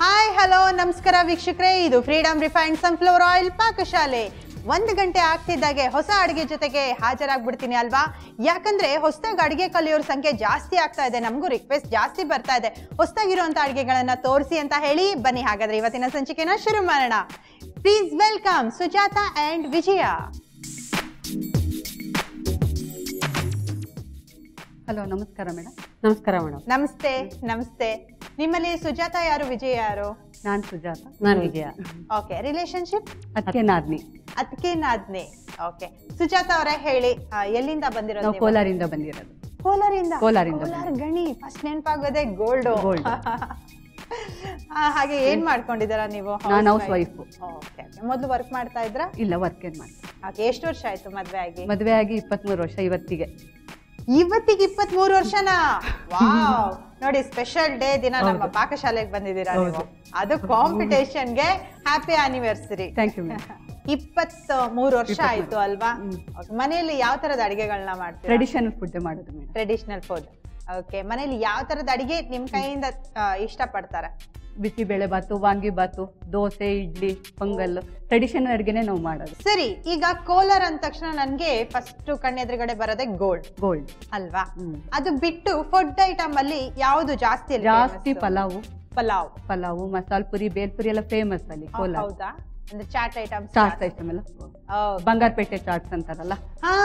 Hi hello ನಮಸ್ಕಾರ ವೀಕ್ಷಕರೇ, ಇದು ಫ್ರೀಡಮ್ ರಿಫೈನ್ಡ್ ಸನ್ಫ್ಲವರ್ ಆಯಿಲ್ ಪಾಕಶಾಲೆ. 1 ಗಂಟೆ ಆಗ್ತಿದ್ದಾಗೆ ಹೊಸ ಅಡಿಗೆ ಜೊತೆಗೆ ಹಾಜರಾಗ್ಬಿಡ್ತೀನಿ ಅಲ್ವಾ? ಯಾಕಂದ್ರೆ ಹೊಸದಾಗಿ ಅಡಿಗೆ ಕಲಿಯೋರ ಸಂಖ್ಯೆ ಜಾಸ್ತಿ ಆಗ್ತಾ ಇದೆ, ನಮಗೂ ರಿಕ್ವೆಸ್ಟ್ ಜಾಸ್ತಿ ಬರ್ತಾ ಇದೆ ಹೊಸದಾಗಿರುವಂತ ಅಡಿಗೆಗಳನ್ನ ತೋರಿಸಿ ಅಂತ ಹೇಳಿ. ಬನ್ನಿ ಹಾಗಾದ್ರೆ ಇವತ್ತಿನ ಸಂಚಿಕೆನ ಶುರು ಮಾಡೋಣ. Please welcome Sujata and Vijaya. Hello, ನಮಸ್ಕಾರ ಮೇಡಮ್. ನಮಸ್ಕಾರ ಮೇಡಮ್. ನಮಸ್ತೆ. ನಮಸ್ತೆ. ನಿಮ್ಮಲ್ಲಿ ಸುಜಾತಾ ಯಾರು, ವಿಜಯ ಯಾರು? ನಾನು ಸುಜಾತ. ನಾನು ವಿಜಯ. ಓಕೆ. ರಿಲೇಶನ್ಶಿಪ್? ಅದಕ್ಕೆ ನಾದ್ನಿ. ಅದಕ್ಕೆ ನಾದ್ನಿ. ಓಕೆ. ಸುಜಾತಾ ಅವರೇ ಹೇಳಿ, ಎಲ್ಲಿಂದ ಬಂದಿರೋದು? ನಾವು ಕೋಲಾರಿಂದ ಬಂದಿರೋದು. ಕೋಲಾರಿಂದ? ಕೋಲಾರಿಂದ. ಕೋಲಾರ ಗಣಿ ಫಸ್ಟ್ ನೆನಪಾಗೋದೇ ಗೋಲ್ಡ್. ಗೋಲ್ಡ್. ಹಾಗೆ ಏನ್ ಮಾಡ್ಕೊಂಡಿದ್ದೀರಾ ನೀವು? ನಾನು ಹೌಸ್ ವೈಫ್. ಓಕೆ. ಮೊದಲು ವರ್ಕ್ ಮಾಡ್ತಾ ಇದ್ರಾ? ಇಲ್ಲ, ವರ್ಕ್ ಏನ್ ಮಾಡ್ತೀನಿ. ಓಕೆ. ಎಷ್ಟು ವರ್ಷ ಆಯ್ತು ಮದ್ವೆ ಆಗಿ? ಮದುವೆ ಆಗಿ 23 ವರ್ಷ ಇವತ್ತಿಗೆ. 23 ವರ್ಷನಾ? ವಾವ್. ನೋಡಿ, ಸ್ಪೆಷಲ್ ಡೇ ದಿನ ನಮ್ಮ ಪಾಕಶಾಲೆಗೆ ಬಂದಿದ್ದೀರಾ ನೀವು. ಅದು ಕಾಂಪಿಟೇಷನ್ಗೆ happy anniversary. Thank you madam. 23 ವರ್ಷ ಆಯ್ತು ಅಲ್ವಾ? ಮನೆಯಲ್ಲಿ ಯಾವ ತರದ ಅಡಿಗೆಗಳನ್ನ ಮಾಡ್ತೀರಾ? ಟ್ರೆಡಿಷನಲ್ ಫುಡ್ ಮಾಡೋದು ಮೇಡಮ್. Traditional food. ಓಕೆ. ಮನೇಲಿ ಯಾವ ತರದ ಅಡಿಗೆ ನಿಮ್ ಕೈಯಿಂದ ಇಷ್ಟ ಪಡ್ತಾರೆ? ಬಿಸಿಬೇಳೆ ಬಾತು, ವಾಂಗಿ ಬಾತು, ದೋಸೆ, ಇಡ್ಲಿ, ಪೊಂಗಲ್, ಟ್ರೆಡಿಷನಲ್ ಅಡಿಗೆನೆ ನಾವು ಮಾಡೋದು. ಸರಿ, ಈಗ ಕೋಲಾರ ಅಂದ ತಕ್ಷಣ ನನ್ಗೆ ಫಸ್ಟ್ ಕಣ್ಣೆದುರುಗಡೆ ಬರೋದೇ ಗೋಲ್ಡ್. ಗೋಲ್ಡ್ ಅಲ್ವಾ? ಅದು ಬಿಟ್ಟು ಫುಡ್ ಐಟಮ್ ಅಲ್ಲಿ ಯಾವುದು ಜಾಸ್ತಿ? ಜಾಸ್ತಿ ಪಲಾವು. ಪಲಾವು, ಮಸಾಲ ಪುರಿ, ಬೇಲ್ಪುರಿ ಎಲ್ಲ ಫೇಮಸ್ ಅಲ್ಲಿ ಕೋಲಾರ. ಹೌದಾ? ಅಂದ್ರೆ ಚಾಟ್ ಐಟಮ್ಸ್? ಚಾಟ್ಸ್ ಐಟಮ್ ಎಲ್ಲ ಬಂಗಾರಪೇಟೆ ಚಾಟ್ಸ್ ಅಂತಾರಲ್ಲ, ಹಾ,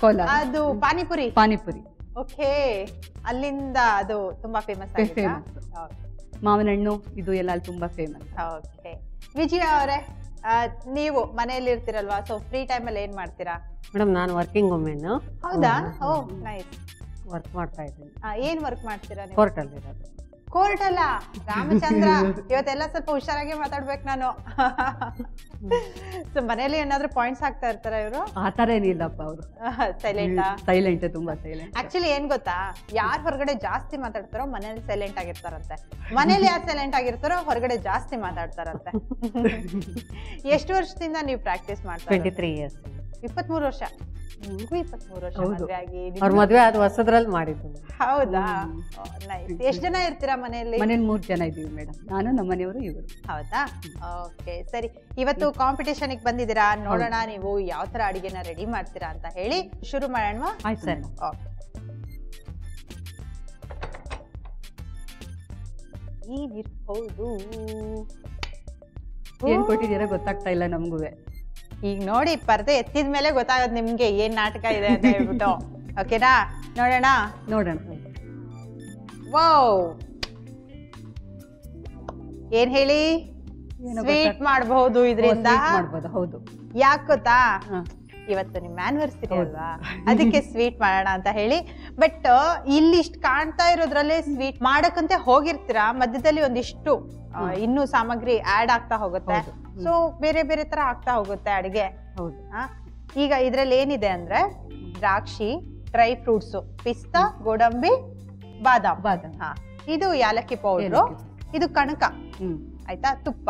ಕೋಲಾರ. ಅದು ಪಾನಿಪುರಿ. ಪಾನಿಪುರಿ. ಓಕೆ. ಅಲ್ಲಿಂದ ಅದು ತುಂಬಾ ಫೇಮಸ್. ಮಾವಿನ ಹಣ್ಣು ಇದು ಎಲ್ಲ ಅಲ್ಲಿ ತುಂಬಾ ಫೇಮಸ್. ಓಕೆ. ವಿಜಯ ಅವರೇ, ನೀವು ಮನೆಯಲ್ಲಿ ಇರ್ತೀರಲ್ವಾ, ಸೊ ಫ್ರೀ ಟೈಮ್ ಅಲ್ಲಿ ಏನ್ ಮಾಡ್ತೀರಾ? ಮೇಡಮ್, ನಾನು ವರ್ಕಿಂಗ್ ವುಮೆನ್. ಹೌದಾ? ಓ, ನೈಸ್. ವರ್ಕ್ ಮಾಡ್ತಾ ಇದ್ದೀನಿ. ಏನ್ ವರ್ಕ್ ಮಾಡ್ತೀರಾ ನೀವು? ಕೋರ್ಟ್ ಅಲ್ಲಿ ಇರೋದು. ಕೋರ್ಟ್ ಅಲ್ಲ, ರಾಮಚಂದ್ರ. ಇವತ್ತೆಲ್ಲ ಸ್ವಲ್ಪ ಹುಷಾರಾಗಿ ಮಾತಾಡ್ಬೇಕು ನಾನು. ಸೊ ಮನೇಲಿ ಏನಾದ್ರು ಪಾಯಿಂಟ್ಸ್ ಹಾಕ್ತಾ ಇರ್ತಾರ ಇವರು? ಆತರ ಏನಿಲ್ಲಪ್ಪ, ಅವರು ಸೈಲೆಂಟ್, ತುಂಬಾ ಸೈಲೆಂಟ್. ಆಕ್ಚುಲಿ ಏನ್ ಗೊತ್ತಾ, ಯಾರು ಹೊರಗಡೆ ಜಾಸ್ತಿ ಮಾತಾಡ್ತಾರೋ ಮನೇಲಿ ಸೈಲೆಂಟ್ ಆಗಿರ್ತಾರಂತೆ, ಮನೇಲಿ ಯಾರು ಸೈಲೆಂಟ್ ಆಗಿರ್ತಾರೋ ಹೊರಗಡೆ ಜಾಸ್ತಿ ಮಾತಾಡ್ತಾರಂತೆ. ಎಷ್ಟು ವರ್ಷದಿಂದ ನೀವು ಪ್ರಾಕ್ಟೀಸ್ ಮಾಡ್ತಾ? 23 ಇಯರ್ಸ್. 23 ವರ್ಷ. 23 ವರ್ಷ ಮದ್ವೆ ಆಗಿ? ಅವ್ರ ಮದ್ವೆ ಆದ ವರ್ಷದ್ರಲ್ಲಿ ಮಾಡಿದ್ದು. ಹೌದಾ? ಎಷ್ಟು ಜನ ಇರ್ತೀರಾ ಮನೆಯಲ್ಲಿ? ಮನೇಲಿ 3 ಜನ ಇದೀವಿ ಮೇಡಮ್, ನಾನು, ನಮ್ಮ ಮನೆಯವರು, ಇವರು. ಹೌದಾ? ಓಕೆ. ಸರಿ, ಇವತ್ತು ಕಾಂಪಿಟೇಷನ್ ಬಂದಿದ್ದೀರಾ, ನೋಡೋಣ ನೀವು ಯಾವ ತರ ಅಡಿಗೆನ ರೆಡಿ ಮಾಡ್ತೀರಾ ಅಂತ ಹೇಳಿ. ಶುರು ಮಾಡೋಣ? ಆಯ್ತು ಸರ್. ಏನಿರ್ಬಹುದು? ಏನ್ ಕೊಟ್ಟಿದ್ದೀರಾ ಗೊತ್ತಾಗ್ತಾ ಇಲ್ಲ ನಮ್ಗೂ. ಈಗ ನೋಡಿ, ಪರ್ದೆ ಎತ್ತಿದ ಮೇಲೆ ಗೊತ್ತಾಗದ್ ನಿಮ್ಗೆ ಏನ್ ನಾಟಕ ಇದೆ ಅಂತ ಹೇಳ್ಬಿಟ್ಟು. ಓಕೆನಾ? ನೋಡೋಣ. ವಾವ್, ಏನ್ ಹೇಳಿ? ಸ್ವೀಟ್ ಮಾಡಬಹುದು ಇದರಿಂದ. ಹೌದು. ಯಾಕೆ ಗೊತ್ತಾ, ಇವತ್ತು ನಿಮ್ ಆನಿವರ್ಸರಿ ಅಲ್ವಾ, ಅದಕ್ಕೆ ಸ್ವೀಟ್ ಮಾಡೋಣ ಅಂತ ಹೇಳಿ. ಬಟ್ ಇಲ್ಲಿ ಇಷ್ಟು ಕಾಣ್ತಾ ಇರೋದ್ರಲ್ಲೇ ಸ್ವೀಟ್ ಮಾಡಕ್ಕಂತೆ ಹೋಗಿರ್ತೀರಾ, ಮಧ್ಯದಲ್ಲಿ ಒಂದಿಷ್ಟು ಇನ್ನೂ ಸಾಮಗ್ರಿ ಆಡ್ ಆಗ್ತಾ ಹೋಗುತ್ತೆ. ಸೊ ಬೇರೆ ಬೇರೆ ತರ ಆಗ್ತಾ ಹೋಗುತ್ತೆ ಅಡಿಗೆ. ಈಗ ಇದ್ರಲ್ಲಿ ಏನಿದೆ ಅಂದ್ರೆ, ದ್ರಾಕ್ಷಿ, ಡ್ರೈ ಫ್ರೂಟ್ಸ್, ಪಿಸ್ತಾ, ಗೋಡಂಬಿ, ಬಾದಾಮ್. ಇದು ಯಾಲಕ್ಕಿ ಪೌಡ್ರು, ಇದು ಕಣಕ, ಆಯ್ತಾ, ತುಪ್ಪ,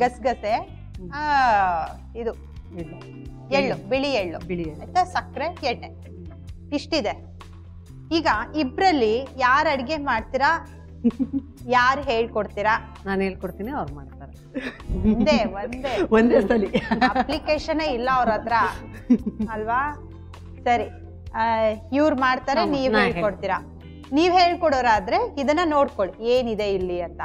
ಗಸಗಸೆ, ಇದು ಎಳ್ಳು, ಬಿಳಿ ಎಳ್ಳು, ಆಯ್ತಾ, ಸಕ್ಕರೆ, ಎಣ್ಣೆ, ಇಷ್ಟಿದೆ. ಈಗ ಇಬ್ರಲ್ಲಿ ಯಾರು ಅಡ್ಗೆ ಮಾಡ್ತೀರಾ, ಯಾರು ಹೇಳ್ಕೊಡ್ತೀರಾ? ನಾನು ಹೇಳ್ಕೊಡ್ತೀನಿ, ಅವ್ರು ಮಾಡ್ತಾರೆ. ಒಂದೇ ಸಲ ಅಪ್ಲಿಕೇಶನ್ ಇಲ್ಲ ಅವ್ರ ಹತ್ರ ಅಲ್ವಾ? ಸರಿ, ಇವ್ರು ಮಾಡ್ತಾರೆ, ನೀವ್ ಹೇಳ್ಕೊಡ್ತೀರಾ. ನೀವ್ ಹೇಳ್ಕೊಡೋರಾದ್ರೆ ಇದನ್ನ ನೋಡ್ಕೊಳ್ಳಿ ಏನಿದೆ ಇಲ್ಲಿ ಅಂತ.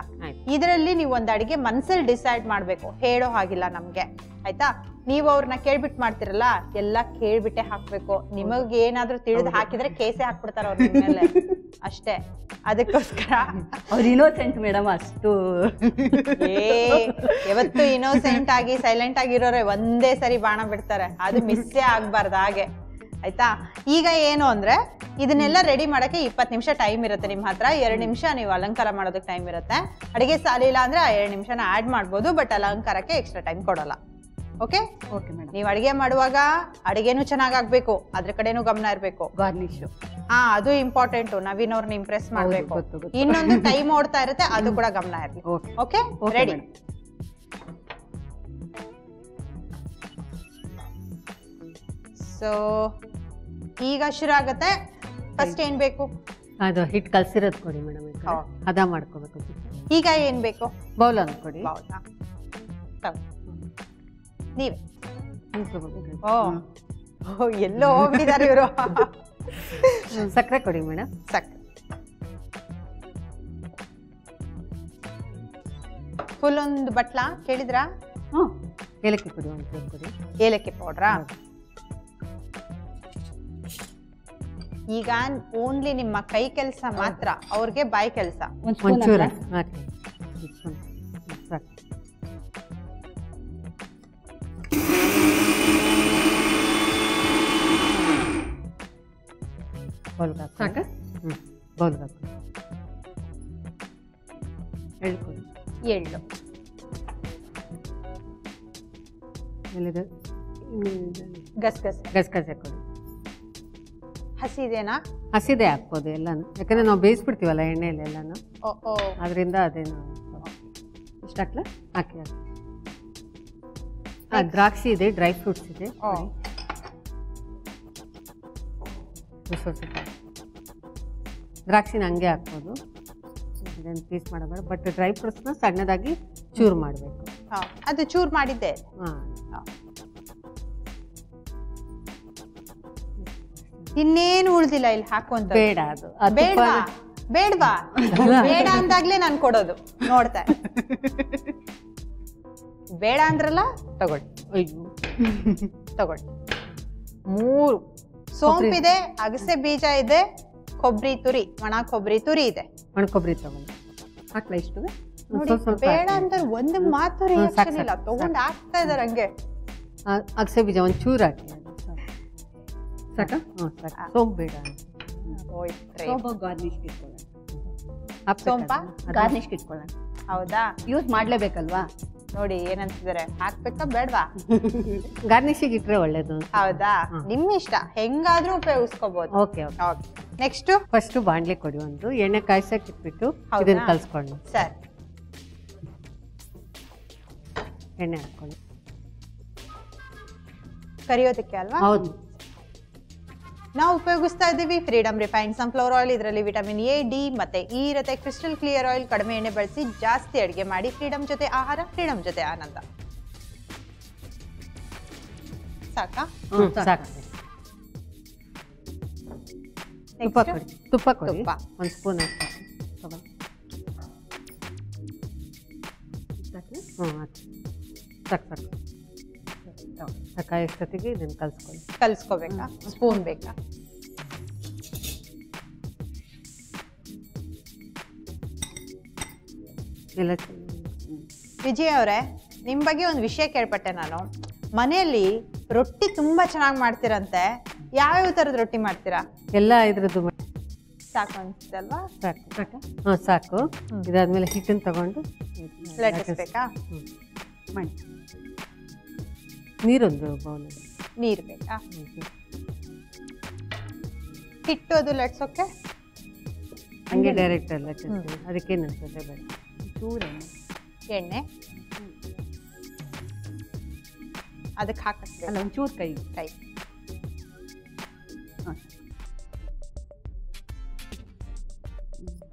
ಇದರಲ್ಲಿ ನೀವು ಒಂದ್ ಅಡಿಗೆ ಮನ್ಸಲ್ಲಿ ಡಿಸೈಡ್ ಮಾಡ್ಬೇಕು, ಹೇಳೋ ಹಾಗಿಲ್ಲ ನಮ್ಗೆ, ಆಯ್ತಾ? ನೀವು ಅವ್ರನ್ನ ಕೇಳ್ಬಿಟ್ಟು ಮಾಡ್ತಿರಲ್ಲ, ಎಲ್ಲಾ ಕೇಳ್ಬಿಟ್ಟೆ ಹಾಕ್ಬೇಕು. ನಿಮಗ್ ಏನಾದ್ರೂ ತಿಳಿದು ಹಾಕಿದ್ರೆ ಕೇಸೆ ಹಾಕ್ಬಿಡ್ತಾರ ಅವ್ರ ಮೇಲೆ, ಅಷ್ಟೇ. ಅದಕ್ಕೋಸ್ಕರ ಅವ್ರು ಇನ್ನೋಸೆಂಟ್ ಮೇಡಮ್, ಅಷ್ಟು ಯಾವತ್ತು ಇನ್ನೋಸೆಂಟ್ ಆಗಿ ಸೈಲೆಂಟ್ ಆಗಿರೋರೆ ಒಂದೇ ಸರಿ ಬಾಣ ಬಿಡ್ತಾರೆ, ಅದು ಮಿಸ್ಸೇ ಆಗ್ಬಾರ್ದು ಹಾಗೆ, ಆಯ್ತಾ? ಈಗ ಏನು ಅಂದ್ರೆ, ಇದನ್ನೆಲ್ಲ ರೆಡಿ ಮಾಡಕ್ಕೆ 20 ನಿಮಿಷ ಟೈಮ್ ಇರುತ್ತೆ ನಿಮ್ಮ ಹತ್ರ. 2 ನಿಮಿಷ ನೀವು ಅಲಂಕಾರ ಮಾಡೋದಕ್ಕೆ ಟೈಮ್ ಇರುತ್ತೆ. ಅಡಿಗೆ ಸಾಲಿಲ್ಲ ಅಂದ್ರೆ 2 ನಿಮಿಷನ ಆಡ್ ಮಾಡ್ಬೋದು, ಬಟ್ ಅಲಂಕಾರಕ್ಕೆ ಎಕ್ಸ್ಟ್ರಾ ಟೈಮ್ ಕೊಡಲ್ಲ. ಓಕೆ? Okay madam. ನೀವು ಅಡಿಗೆ ಮಾಡುವಾಗ ಅಡಿಗೆನೂ ಚೆನ್ನಾಗಾಗ್ಬೇಕು, ಅದ್ರ ಕಡೆನೂ ಗಮನ ಇರ್ಬೇಕು. ಗಾರ್ನಿಶ್, ಅದು ಇಂಪಾರ್ಟೆಂಟ್. ನವೀನ್ ಅವ್ರನ್ನ ಇಂಪ್ರೆಸ್ ಮಾಡ್ಬೇಕು. ಇನ್ನೊಂದು ಟೈಮ್ ಓಡ್ತಾ ಇರುತ್ತೆ, ಅದು ಕೂಡ ಗಮನ ಇರ್ಲಿ. ಓಕೆ? ರೆಡಿ? ಸೊ ಈಗ ಶುರು ಆಗತ್ತೆ. ಫಸ್ಟ್ ಏನ್ ಬೇಕು? ಅದು ಹಿಟ್ಟು ಕಲಸಿರೋದು ಕೊಡಿ ಮೇಡಮ್ ಹೌದು. ಹದ ಮಾಡ್ಕೋಬೇಕು. ಈಗ ಏನ್ ಬೇಕು? ಬೌಲ್ ಒಂದು ಕೊಡಿ. ಹೌದಾ? ನೀವೇ ಹಂಗೆ ತಗೋಬೇಕು. ಓ ಎಲ್ಲೋ ಹೋಗ್ಬಿಟ್ಟಿದ್ದಾರೆ ಇವರು. ಸಕ್ಕರೆ ಕೊಡಿ ಮೇಡಮ್. ಸಕ್ಕರೆ ಫುಲ್ ಒಂದು ಬಟ್ಲ ಕೇಳಿದ್ರಾ? ಹ್ಞೂ ಏಲಕ್ಕಿ ಕೊಡಿ, ಒಂದು ಕೊಡಿ. ಏಲಕ್ಕಿ ಪೌಡ್ರಾ? ಈಗ ಓನ್ಲಿ ನಿಮ್ಮ ಕೈ ಕೆಲಸ ಮಾತ್ರ, ಅವ್ರಿಗೆ ಬಾಯಿ ಕೆಲಸ. ಒಂಚೂರ ಹಾಕಿ ಸಾಕು. ಬೌಲ್ಗೆ ಹಾಕಿ. ಸಾಕ? ಬೌಲ್ಗೆ ಹಾಕಿ. ಎಳ್ಳು ಕೊಡಿ. ಎಳ್ಳು ಎಲ್ಲಿದೆ? ಗಸಗಸೆ ಗಸಗಸೆ ಕೊಡಿ. ಹಸಿ ಇದೆನಾ? ಹಸಿದೆ ಹಾಕ್ಬೋದು ಎಲ್ಲಾನು, ಯಾಕಂದ್ರೆ ನಾವು ಬೇಯಿಸ್ಬಿಡ್ತೀವಲ್ಲ ಎಣ್ಣೆಯಲ್ಲಿ ಎಲ್ಲಾನು, ಓ ಓ ಅದರಿಂದ ಅದೇನು ಇಷ್ಟ ಹಾಕ್ಲಾ? ಹಾಕಿ ಹಾಕಿ. ದ್ರಾಕ್ಷಿ ಇದೆ, ಡ್ರೈ ಫ್ರೂಟ್ಸ್ ಇದೆ. ಓ ದ್ರಾಕ್ಷಿನ ಹಂಗೆ ಹಾಕ್ಬೋದು, ಇದನ್ನು ಪೀಸ್ ಮಾಡಬೇಡ. ಬಟ್ ಡ್ರೈ ಫ್ರೂಟ್ಸ್ನ ಸಣ್ಣದಾಗಿ ಚೂರು ಮಾಡಬೇಕು. ಅದು ಚೂರ್ ಮಾಡಿದ್ದೆ. ಹಾಂ, ಇನ್ನೇನು ಉಳ್ದಿಲ್ಲ ಇಲ್ಲಿ ಹಾಕುವಂತ. ಬೇಡ ಅದು ಬೇಡವಾ? ಬೇಡವಾ? ಬೇಡ ಅಂದಾಗ್ಲೇ ನಾನು ಕೊಡೋದು. ನೋಡ್ತಾ ಬೇಡ ಅಂದ್ರಲ್ಲ, ತಗೊಳ್ಳಿ. ಅಯ್ಯೋ ತಗೊಳ್ಳಿ. 3 ಸೋಂಪಿದೆ, ಅಗಸೆ ಬೀಜ ಇದೆ, ಕೊಬ್ಬರಿ ತುರಿ, ಒಣ ಕೊಬ್ಬರಿ ತುರಿ ಇದೆ. ಒಣ ಕೊಬ್ಬರಿ ತಗೊಂಡು ಹಾಕ್ಲಾ ಇಷ್ಟು? ನೋಡಿ, ಬೇಡ ಅಂದ್ರೆ ಒಂದು ಮಾತು ರಿಯಾಕ್ಷನ್ ಇಲ್ಲ, ತಗೊಂಡು ಹಾಕ್ತಾ ಇದಾರೆ ಹಂಗೆ. ಅಗಸೆ ಬೀಜ ಒಂದು ಚೂರು ಹಾಕಿ. ಸಾಕ? ಹ್ಞೂ ಸಾಕು. ಸೋಂಪು ಬೇಡ. ಸೋಂಪು ಗಾರ್ನಿಷ್ಗೆ ಇಟ್ಕೊಳ್ಳೋಣ. ಸೋಂಪ ಗಾರ್ನಿಷ್ಗೆ ಇಟ್ಕೊಳ್ಳೋಣ. ಹೌದಾ? ಯೂಸ್ ಮಾಡ್ಲೇಬೇಕಲ್ವಾ? ನೋಡಿ ಏನಂತಿದ್ದಾರೆ, ಹಾಕ್ಬೇಕಾ ಬೇಡವಾ? ಗಾರ್ನಿಷಿಗೆ ಇಟ್ರೆ ಒಳ್ಳೇದು. ಹೌದಾ? ನಿಮ್ ಇಷ್ಟ, ಹೆಂಗಾದ್ರೂ ಉಪಯೋಗಿಸ್ಕೋಬಹುದು. Okay okay. ನೆಕ್ಸ್ಟ್ ಫಸ್ಟ್ ಬಾಣ್ಲಿ ಕೊಡಿ, ಒಂದು ಎಣ್ಣೆ ಕಾಯ್ಸಕ್ಕೆ ಇಟ್ಬಿಟ್ಟು ಇದನ್ನ ಕಲ್ಸ್ಕೊಂಡು. ಸರಿ, ಎಣ್ಣೆ ಹಾಕೊಳ್ಳಿ. ಕರಿಯೋದಕ್ಕೆ ಅಲ್ವಾ? ಹೌದು. ನಾವು ಉಪಯೋಗಿಸ್ತಾ ಇದ್ದೀವಿ ಫ್ರೀಡಮ್ ರಿಫೈನ್ಡ್ ಸನ್ಫ್ಲವರ್ ಆಯಿಲ್. ಇದರಲ್ಲಿ ವಿಟಮಿನ್ ಎ, ಡಿ ಮತ್ತೆ ಇ ಇರುತ್ತೆ. Crystal clear oil. ಕಡಿಮೆ ಎಣ್ಣೆ ಬಳಸಿ ಜಾಸ್ತಿ ಅಡುಗೆ ಮಾಡಿ. ಫ್ರೀಡಮ್ ಜೊತೆ ಆಹಾರ, ಫ್ರೀಡಮ್ ಜೊತೆ ಆನಂದ. ಸಾಕಾ? ಸಾಕು. ತುಪ್ಪ ಕೊಡಿ. ತುಪ್ಪ ಕೊಡಿ, ಒಂದು ಸ್ಪೂನ್ ಹಾಕಿ. ಹ್ಞೂ ಹಾಕಿ. ಸಾಕು ಸಾಕು. ಎಷ್ಟೊತ್ತಿಗೆ ಇದನ್ನು ಕಲ್ಸ್ಕೊಳ್ಳಿ. ಕಲ್ಸ್ಕೋಬೇಕಾ? ಸ್ಪೂನ್ ಬೇಕಾ? ಎಲ್ಲ ವಿಜಯ್ ಅವರೇ, ನಿಮ್ ಬಗ್ಗೆ ಒಂದು ವಿಷಯ ಕೇಳ್ಪಟ್ಟೆ ನಾನು. ಮನೆಯಲ್ಲಿ ರೊಟ್ಟಿ ತುಂಬಾ ಚೆನ್ನಾಗಿ ಮಾಡ್ತೀರಂತೆ. ಯಾವ್ಯಾವ ತರದ ರೊಟ್ಟಿ ಮಾಡ್ತೀರಾ? ಎಲ್ಲ ಇದ್ರದ್ದು ಸಾಕು ಅನ್ಸುತ್ತಲ್ವಾ? ಸಾಕು ಸಾಕು. ಹಾಂ ಸಾಕು. ಇದಾದ್ಮೇಲೆ ಹಿಟ್ಟನ್ನು ತಗೊಂಡು ಲಟ್ಟಿಸ್ಬೇಕಾ? ಮಾಡಿ. ನೀರೊಂದು ಬೌಲ್. ನೀರು ಬೇಕಾ? ಹಿಟ್ಟು ಅದು ಲಟ್ಸೋಕೆ ಹಂಗೆ ಡೈರೆಕ್ಟ್ ಎಲ್ಲ ಲಟ್ಟಿಸ್ತೀವಿ. ಅದಕ್ಕೇನು ಅನ್ಸುತ್ತೆ ಬೇಡ. ಚೂರು ಎಣ್ಣೆ ಅದಕ್ಕೆ ಹಾಕಕ್ಕೆ ಅಲ್ಲ, ಒಂಚೂರು ಕೈ ಕೈ. ಹಾಂ,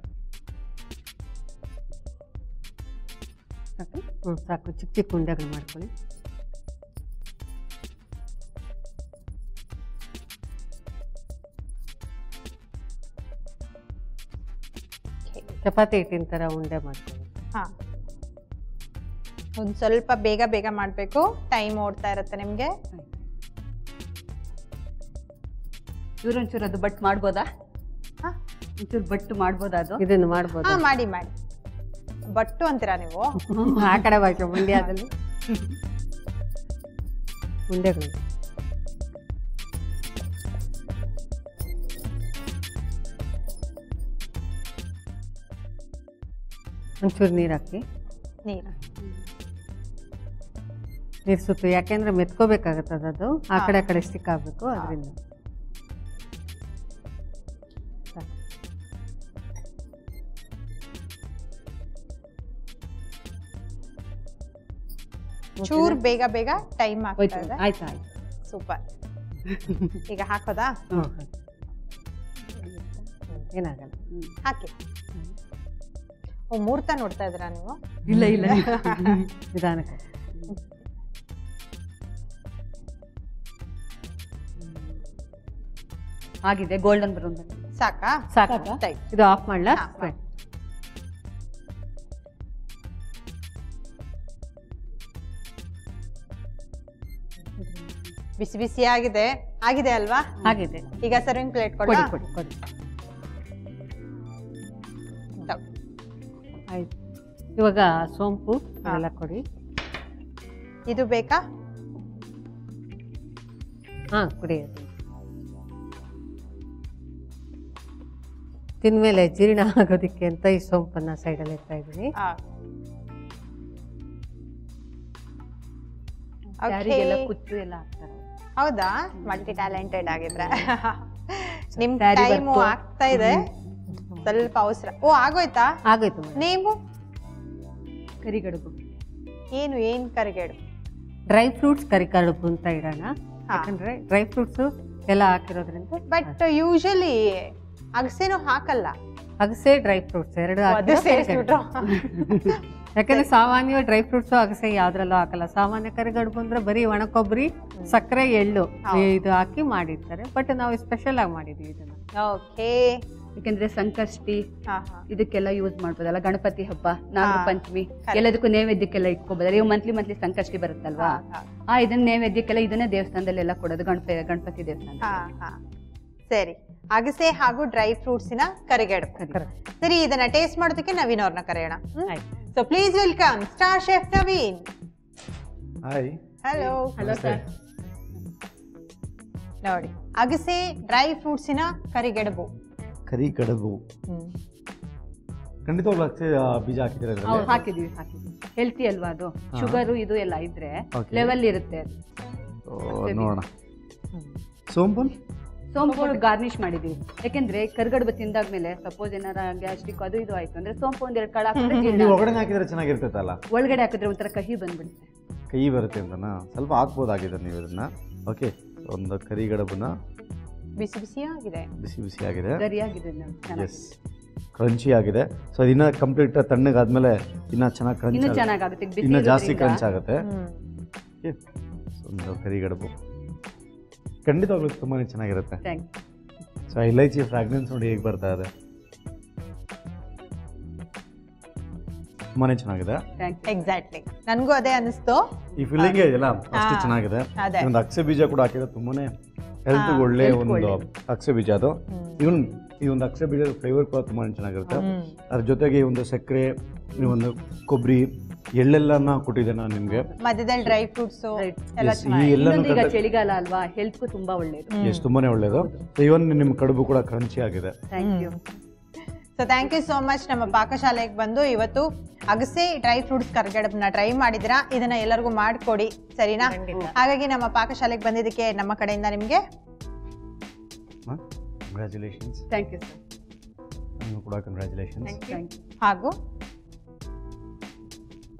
ಸಾಕು. ಹ್ಞೂ ಸಾಕು. ಚಿಕ್ಕ ಚಿಕ್ಕ ಉಂಡೆಗಳು ಮಾಡ್ಕೊಳ್ಳಿ. ಚಪಾತಿ ಹಿಟ್ಟಿನ ಥರ ಉಂಡೆ ಮಾಡ್ಕೊಳ್ಳಿ. ಹಾಂ, ಒಂದು ಸ್ವಲ್ಪ ಬೇಗ ಬೇಗ ಮಾಡಬೇಕು. ಟೈಮ್ ಓಡ್ತಾ ಇರುತ್ತೆ ನಿಮಗೆ. ಒಂಚೂರು ಅದು ಬಟ್ ಮಾಡ್ಬೋದಾ? ಹಾಂ, ಒಂಚೂರು ಬಟ್ಟು ಮಾಡ್ಬೋದಾ? ಅದು ಇದನ್ನು ಮಾಡ್ಬೋದು. ಹಾಂ, ಮಾಡಿ ಮಾಡಿ. ಬಟ್ಟು ಅಂತೀರಾ ನೀವು? ಆ ಕಡೆ ಭಾಷೆ ಮಂಡ್ಯದಲ್ಲಿ ಉಂಡೆಗಳು. ಒಂಚೂರು ನೀರು ಹಾಕಿ. ನೀರು ಸುತ್ತು, ಯಾಕೆಂದ್ರೆ ಮೆತ್ಕೋಬೇಕಾಗತ್ತದ ಅದು. ಆ ಕಡೆ ಸ್ಟಿಕ್ ಆಗಬೇಕು, ಅದರಿಂದ. ಚೂರು ಬೇಗ ಬೇಗ ಟೈಮ್ ಆಗ್ತಾ ಇದೆ. ಆಯ್ತು ಆಯ್ತು. ಸೂಪರ್. ಈಗ ಹಾಕೋದಾ? ಏನಾಗಲ್ಲ. ಹಾಕಿ. ಓ, ಮುಹೂರ್ತ ನೋಡ್ತಾ ಇದ್ದೀರಾ ನೀವು? ಇಲ್ಲ ಇಲ್ಲ ನಿಧಾನಕ್ಕೆ. ಆಗಿದೆ, ಗೋಲ್ಡನ್ ಬ್ರೌನ್ ಸಾಕಾ? ಸಾಕು. Right. ಇದು ಆಫ್ ಮಾಡ್ಲಾ? ಹಾ. ಬಿಸಿ ಬಿಸಿ ಆಗಿದೆ ಅಲ್ವಾ? ಆಗಿದೆ. ಈಗ ಸರ್ವಿಂಗ್ ಪ್ಲೇಟ್ ಕೊಡಿ ಕೊಡಿ. ಕೊಡಿ ಕೊಡಿ. ಆಯ್ತು. ಇವಾಗ ಸೋಂಪು ಎಲ್ಲ ಕೊಡಿ. ಇದು ಬೇಕಾ? ಹಾ, ಕುಡಿ. ತಿಂದ್ಮೇಲೆ ಜೀರ್ಣ ಆಗೋದಕ್ಕೆ ಅಂತ ಈ ಸೋಂಪನ್ನ ಸೈಡಲ್ಲಿ ಇಡ್ತಾ ಇದ್ದೀನಿ. ಕುಚ್ಚು ಎಲ್ಲ ಹಾಕ್ತಾರೆ. ಹೌದಾ? ಮಲ್ಟಿ ಟ್ಯಾಲೆಂಟೆಡ್ ಆಗಿದ್ರೆ ನಿಮ್ Saree ಟೈಮು work. ಆಗ್ತಾ ಇದೆ, ಸ್ವಲ್ಪ ಅವಸರ. ಓ, ಆಗೋಯ್ತಾ? ಆಗೋಯ್ತು ಮೇಡಮ್. ನೀವು ಕರಿಗಡುಬು ಏನ್ ಕರಿಗೇಡು? ಡ್ರೈ ಫ್ರೂಟ್ಸ್ ಕರಿಕಡುಬು ಅಂತ ಇಡೋಣ. ಯಾಕಂದ್ರೆ ಡ್ರೈ ಫ್ರೂಟ್ಸ್ ಎಲ್ಲ ಹಾಕಿರೋದ್ರಿಂದ. ಬಟ್ ಯೂಶಲಿ ಅಗಸೆನೂ ಹಾಕಲ್ಲ. ಅಗಸೆ ಡ್ರೈ ಫ್ರೂಟ್ಸ್ ಎರಡು ಅದು ಸೇರಿಸ್ಬಿಟ್ರು. ಯಾಕಂದ್ರೆ ಸಾಮಾನ್ಯ ಡ್ರೈ ಫ್ರೂಟ್ಸ್ ಅಗಸೆ ಯಾವ್ದ್ರಲ್ಲೂ ಹಾಕಲ್ಲ. ಸಾಮಾನ್ಯ ಕರಿಗಡುಬು ಅಂದ್ರೆ ಬರೀ ಒಣಕೊಬ್ಬರಿ, ಸಕ್ಕರೆ, ಎಳ್ಳು ಇದು ಹಾಕಿ ಮಾಡಿರ್ತಾರೆ. ಬಟ್ ನಾವು ಸ್ಪೆಷಲ್ ಆಗಿ ಮಾಡಿದೀವಿ ಇದನ್ನ. ಓಕೆ. ಯಾಕಂದ್ರೆ ಸಂಕಷ್ಟಿ ಹಾ. ಇದಕ್ಕೆಲ್ಲ ಯೂಸ್ ಮಾಡ್ಬೋದಲ್ಲ, ಗಣಪತಿ ಹಬ್ಬ, ನಾಗರ ಪಂಚಮಿ ಎಲ್ಲದಕ್ಕೂ ನೈವೇದ್ಯಕ್ಕೆಲ್ಲ ಇಟ್ಕೋಬೋದಲ್ಲ. ಇವು ಮಂತ್ಲಿ ಸಂಕಷ್ಟಿ ಬರುತ್ತಲ್ವಾ, ಇದನ್ನ ನೈವೇದ್ಯಕ್ಕೆಲ್ಲ ಇದನ್ನೇ ದೇವಸ್ಥಾನದಲ್ಲೆಲ್ಲ ಕೊಡೋದು, ಗಣಪತಿ ದೇವಸ್ಥಾನ. ಸರಿ, ಅಗಸೆ ಹಾಗೂ ಡ್ರೈ ಫ್ರೂಟ್ಸಿನ ಕರಿಗೇಡು. ಸರಿ, ಇದನ್ನ ಟೇಸ್ಟ್ ಮಾಡೋದಕ್ಕೆ ನವೀನ್ ಅವ್ರನ್ನ ಕರೆಯೋಣ. So please welcome star chef Naveen. Hi. Hello. Hello sir. ನೋಡಿ, ಅಗಸೆ ಡ್ರೈ ಫ್ರೂಟ್ಸಿನ ಕರಿಗಡುಬು. ಕರಿಗಡುಬು ಖಂಡಿತವಾಗ್ಲೂ ಅಗಸೆ ಬೀಜ ಹಾಕಿದ್ರೆ ಹಾಕಿದೀವಿ. ಹೆಲ್ತಿ ಅಲ್ವಾ ಅದು? ಶುಗರ್ ಇದು ಎಲ್ಲ ಇದ್ರೆ ಲೆವೆಲ್ ಇರುತ್ತೆ. ನೋಡೋಣ. ಸೋಂಪು ಗಾರ್ನಿಶ್ ಮಾಡಿದೀವಿ. ಯಾಕೆಂದ್ರೆ ಕರಿಗಡುಬು ತಿಂದಾದ್ಮೇಲೆ ಸಪೋಸ್ ಏನಾರ ಗ್ಯಾಸ್ಟ್ರಿಕ್ ಅದು ಇದು ಆಯ್ತು ಅಂದ್ರೆ ಸೋಂಪು ಒಂದೆರಡು ಕಾಳು ಹಾಕಿದ್ರೆ ಒಳಗಡೆ ಹಾಕಿದ್ರೆ ಚೆನ್ನಾಗಿರ್ತೈತಲ್ಲ. ಒಳಗಡೆ ಹಾಕಿದ್ರೆ ಒಂಥರ ಕಹಿ ಬಂದ್ಬಿಡುತ್ತೆ. ಕಹಿ ಬರುತ್ತೆ ಅಂತನಾ? ಸ್ವಲ್ಪ ಹಾಕ್ಬೋದಾಗಿದೆ ನೀವು ಇದನ್ನ. ಓಕೆ, ಒಂದು ಕರಿಗಡುಬುನ ಬಿಸಿ ಬಿಸಿಯಾಗಿದೆ. ಗರಿಯಾಗಿದೆ. ಎಸ್, ಕ್ರಂಚಿ ಆಗಿದೆ. ಸೊ ಇನ್ನ ಕಂಪ್ಲೀಟ್ ತಣ್ಣಗಾದ್ಮೇಲೆ ಇನ್ನ ಚೆನ್ನಾಗಿ ಇನ್ನೂ ಕ್ರಂಚ್ ಚೆನ್ನಾಗುತ್ತೆ, ಇನ್ನ ಜಾಸ್ತಿ ಕ್ರಂಚ್ ಆಗುತ್ತೆ. ಒಂದು ಕರಿಗಡುಬು ಖಂಡಿತವಾಗ್ಲೂ ತುಂಬಾನೇ ಚೆನ್ನಾಗಿರುತ್ತೆ. ಸೊ ಇಲೈಚಿ ಫ್ರಾಗ್ರೆನ್ಸ್ ನೋಡಿ ಹೇಗೆ ಬರ್ತಾ ಇದೆ, ತುಂಬಾನೇ ಚೆನ್ನಾಗಿದೆ. ಎಕ್ಸಾಕ್ಟ್ಲಿ, ನನಗೂ ಅದೇ ಅನಿಸ್ತು. ಈ ಫಿಲ್ಲಿಂಗ್ ಇದೆಯಲ್ಲ ಅಷ್ಟು ಚೆನ್ನಾಗಿದೆ. ಒಂದು ಅಗಸೆ ಬೀಜ ಕೂಡ ಹಾಕಿದ್ರೆ ತುಂಬಾನೇ ಹೆಲ್ತ್ ಒಳ್ಳೆ ಒಂದು ಅಗಸೆ ಬೀಜ ಅದು. ಇವನ್ ಈ ಒಂದು ಅಗಸೆ ಬೀಜದ ಫ್ಲೇವರ್ ಕೂಡ ತುಂಬಾ ಚೆನ್ನಾಗಿರುತ್ತೆ. ಅದ್ರ ಜೊತೆಗೆ ಈ ಒಂದು ಸಕ್ಕರೆ, ಈ ಒಂದು ಕೊಬ್ಬರಿ, ಎಳ್ಳೆಲ್ಲನ ಕೊಟ್ಟಿದ್ದೆ ನಾನು ನಿಮ್ಗೆ. ಮಧ್ಯದಲ್ಲಿ ಡ್ರೈ ಫ್ರೂಟ್ಸ್ ಈಗ ಚಳಿಗಾಲ ಅಲ್ವಾ, ಹೆಲ್ತ್ ತುಂಬಾ ಒಳ್ಳೇದು. ಎಸ್, ತುಂಬಾನೇ ಒಳ್ಳೇದು. ಇವನ್ ನಿಮ್ ಕಡುಬು ಕೂಡ ಕ್ರಂಚಿ ಆಗಿದೆ. So thank you so much. ನಮ್ಮ ಪಾಕಶಾಲೆಗೆ ಬಂದು ಇವತ್ತು ಅಗಸೆ ಡ್ರೈ ಫ್ರೂಟ್ಸ್ ಕರಿಗಡುಬನ್ನ ಟ್ರೈ ಮಾಡಿದಿರಾ. ಇದನ್ನ ಎಲ್ಲರಿಗೂ ಮಾಡಿಕೊಡಿ, ಸರಿನಾ? ಹಾಗಾಗಿ ನಮ್ಮ ಪಾಕಶಾಲೆಗೆ ಬಂದಿದ್ದಕ್ಕೆ ನಮ್ಮ ಕಡೆಯಿಂದ ನಿಮಗೆ ಕಂಗ್ರ್ಯಾಚುಲೇಷನ್ಸ್. Thank you sir. ನಿಮಗೂ ಕೂಡ ಕಂಗ್ರ್ಯಾಚುಲೇಷನ್ಸ್. ಹಾಗೂ